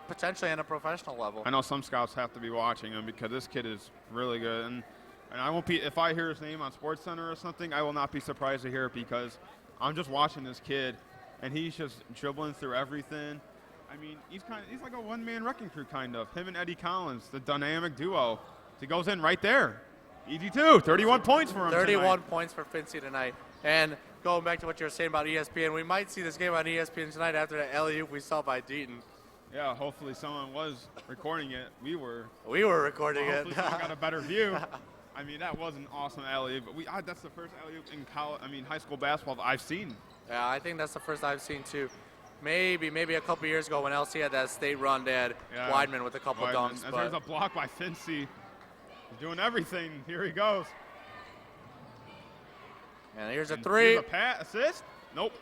potentially on a professional level. I know some scouts have to be watching him because this kid is really good. And I won't be, if I hear his name on SportsCenter or something, I will not be surprised to hear it because I'm just watching this kid, and he's just dribbling through everything. I mean, he's like a one-man wrecking crew kind of. Him and Eddie Collins, the dynamic duo. He goes in right there. Easy too. 31 points for him 31 tonight. Points for Fincy tonight. And going back to what you were saying about ESPN, we might see this game on ESPN tonight after the alley-oop we saw by Deaton. Yeah, hopefully someone was recording it. We were recording it. Hopefully someone got a better view. I mean, that was an awesome alley-oop. But that's the first alley-oop in high school basketball that I've seen. Yeah, I think that's the first I've seen too. Maybe a couple years ago when LC had that state run, they had Weidman with a couple dunks. But there's a block by Fincy. He's doing everything. Here he goes. And here's a 3. Here's a pass, assist. Nope.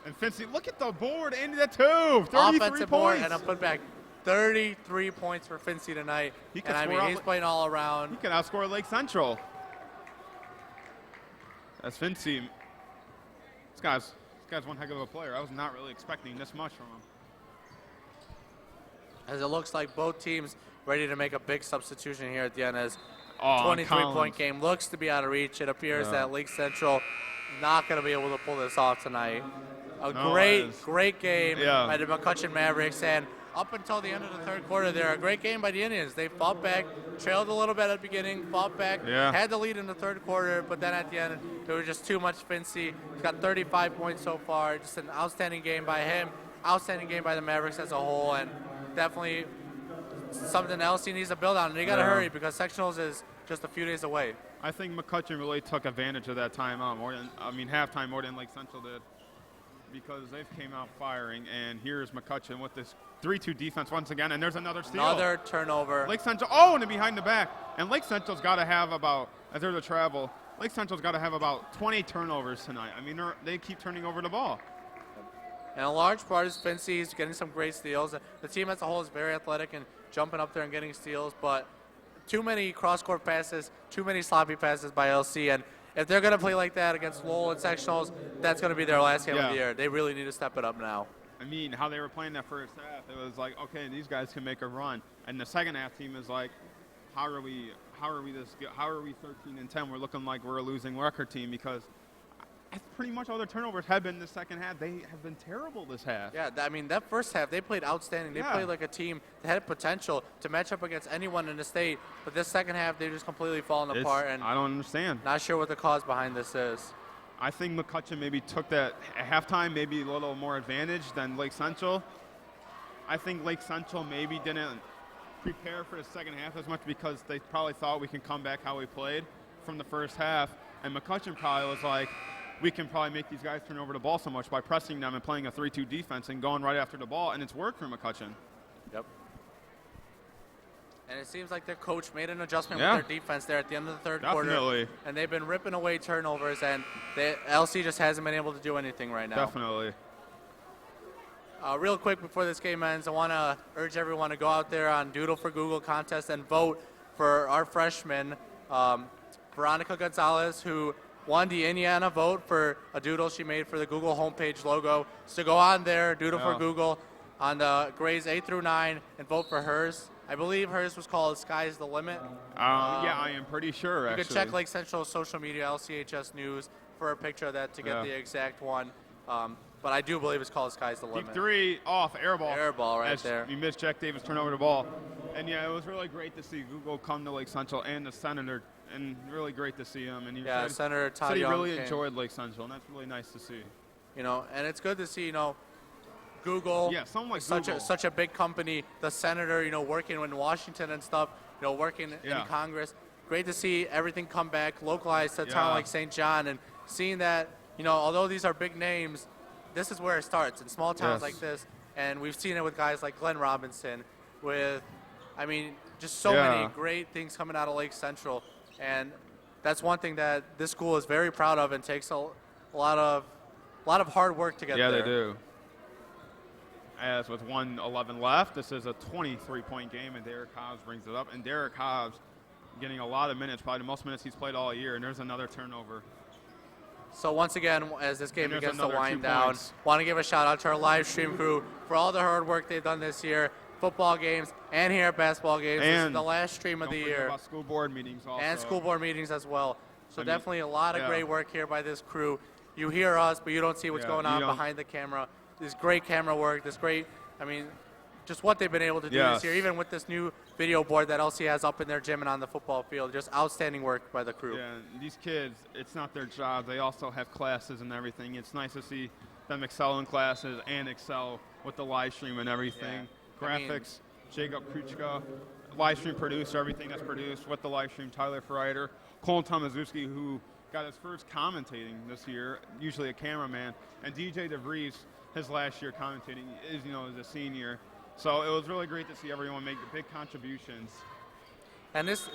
And Fincy, look at the board, ended at 2. 33 offensive points. Board and a putback. 33 points for Fincy tonight. He's playing all around. He can outscore Lake Central. That's Fincy. This guy's one heck of a player. I was not really expecting this much from him. As it looks like both teams ready to make a big substitution here at the end as 23-point game looks to be out of reach. It appears that Lake Central not going to be able to pull this off tonight. Great game by the McCutcheon Mavericks, and up until the end of the third quarter, they're a great game by the Indians. They fought back, trailed a little bit at the beginning, fought back, had the lead in the third quarter, but then at the end, there was just too much Fincy. He's got 35 points so far. Just an outstanding game by him, outstanding game by the Mavericks as a whole, and definitely something else he needs to build on. And they got to hurry because sectionals is just a few days away. I think McCutcheon really took advantage of that timeout halftime more than Lake Central did, because they came out firing. And here's McCutcheon with this 3-2 defense once again, and there's another steal. Another turnover. Lake Central, and then behind the back. And Lake Central's got to have about, as there's a travel, Lake Central's got to have about 20 turnovers tonight. I mean, they keep turning over the ball. And a large part is Fincy's getting some great steals. The team as a whole is very athletic and jumping up there and getting steals, but too many cross-court passes, too many sloppy passes by LC. And if they're going to play like that against Lowell and sectionals, that's going to be their last game of the year. They really need to step it up now. I mean, how they were playing that first half, it was like, okay, these guys can make a run. And the second half team is like, how are we 13-10? We're looking like we're a losing record team because pretty much all their turnovers have been in the second half. They have been terrible this half. Yeah, I mean, that first half, they played outstanding. They played like a team that had potential to match up against anyone in the state. But this second half, they're just completely falling apart. And I don't understand. Not sure what the cause behind this is. I think McCutcheon maybe took that at halftime, maybe a little more advantage than Lake Central. I think Lake Central maybe didn't prepare for the second half as much because they probably thought we can come back how we played from the first half. And McCutcheon probably was like, we can probably make these guys turn over the ball so much by pressing them and playing a 3-2 defense and going right after the ball, and it's worked for McCutcheon. Yep. And it seems like their coach made an adjustment with their defense there at the end of the third quarter. And they've been ripping away turnovers, and LC just hasn't been able to do anything right now. Definitely. Real quick before this game ends, I want to urge everyone to go out there on Doodle for Google contest and vote for our freshman, Veronica Gonzalez, who won the Indiana vote for a doodle she made for the Google homepage logo. So go on there, Doodle for Google, on the grades 8 through 9, and vote for hers. I believe hers was called Sky's the Limit. Yeah, I am pretty sure, You can check Lake Central's social media, LCHS News, for a picture of that to get the exact one. But I do believe it's called Sky's the Limit. Deep three, off, air ball. Air ball right there. You missed Jack Davis turn over the ball. And, yeah, it was really great to see Google come to Lake Central and the Senator, and really great to see him. And Senator Todd Young Young really enjoyed Lake Central, and that's really nice to see. And it's good to see, Google, someone like Google. such a big company, the Senator, working in Washington and stuff, working in Congress. Great to see everything come back, localized to a town like St. John, and seeing that, although these are big names, this is where it starts, in small towns like this. And we've seen it with guys like Glenn Robinson, with, just so many great things coming out of Lake Central. And that's one thing that this school is very proud of and takes a lot of hard work to get there. Yeah, they do. As with 1:11 left, this is a 23-point game, and Derek Hobbs brings it up. And Derek Hobbs getting a lot of minutes, probably the most minutes he's played all year, and there's another turnover. So once again, as this game begins to wind down, want to give a shout-out to our live stream crew for all the hard work they've done this year, football games and here at basketball games. This is the last stream of the year. About school board meetings also. And school board meetings as well. So definitely a lot of great work here by this crew. You hear us, but you don't see what's going on behind the camera. This great camera work, just what they've been able to do this year, even with this new video board that LC has up in their gym and on the football field. Just outstanding work by the crew. Yeah, these kids, it's not their job. They also have classes and everything. It's nice to see them excel in classes and excel with the live stream and everything. Graphics, Jacob Kruchka, live stream producer, everything that's produced with the live stream, Tyler Freiter, Colin Tomaszewski, who got his first commentating this year, usually a cameraman, and DJ DeVries, his last year commentating, is as a senior. So it was really great to see everyone make big contributions. And this,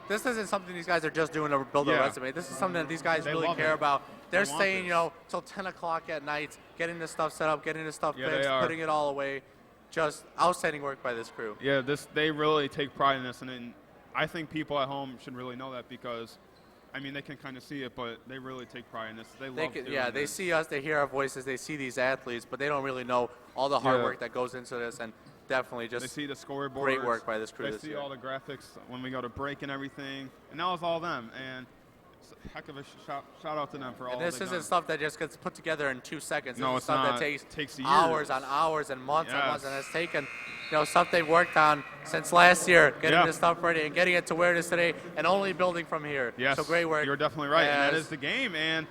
this isn't something these guys are just doing to build a resume. This is something that these guys really care about. They're staying, till 10 o'clock at night, getting this stuff set up, getting this stuff fixed, putting it all away. Just outstanding work by this crew. Yeah, they really take pride in this, and I think people at home should really know that because, they can kind of see it, but they really take pride in this. They love doing this. They see us, they hear our voices, they see these athletes, but they don't really know all the hard work that goes into this, and definitely just they see the scoreboard. Great work by this crew this year. They see all the graphics when we go to break and everything, and that was all them. And heck of a shout out to them for all that. This isn't stuff that just gets put together in 2 seconds. No, it's stuff not. That takes hours on hours and months and months, and it's taken stuff they've worked on since last year, getting this stuff ready and getting it to where it is today, and only building from here. Yes, so great work. You're definitely right, and that is the game. And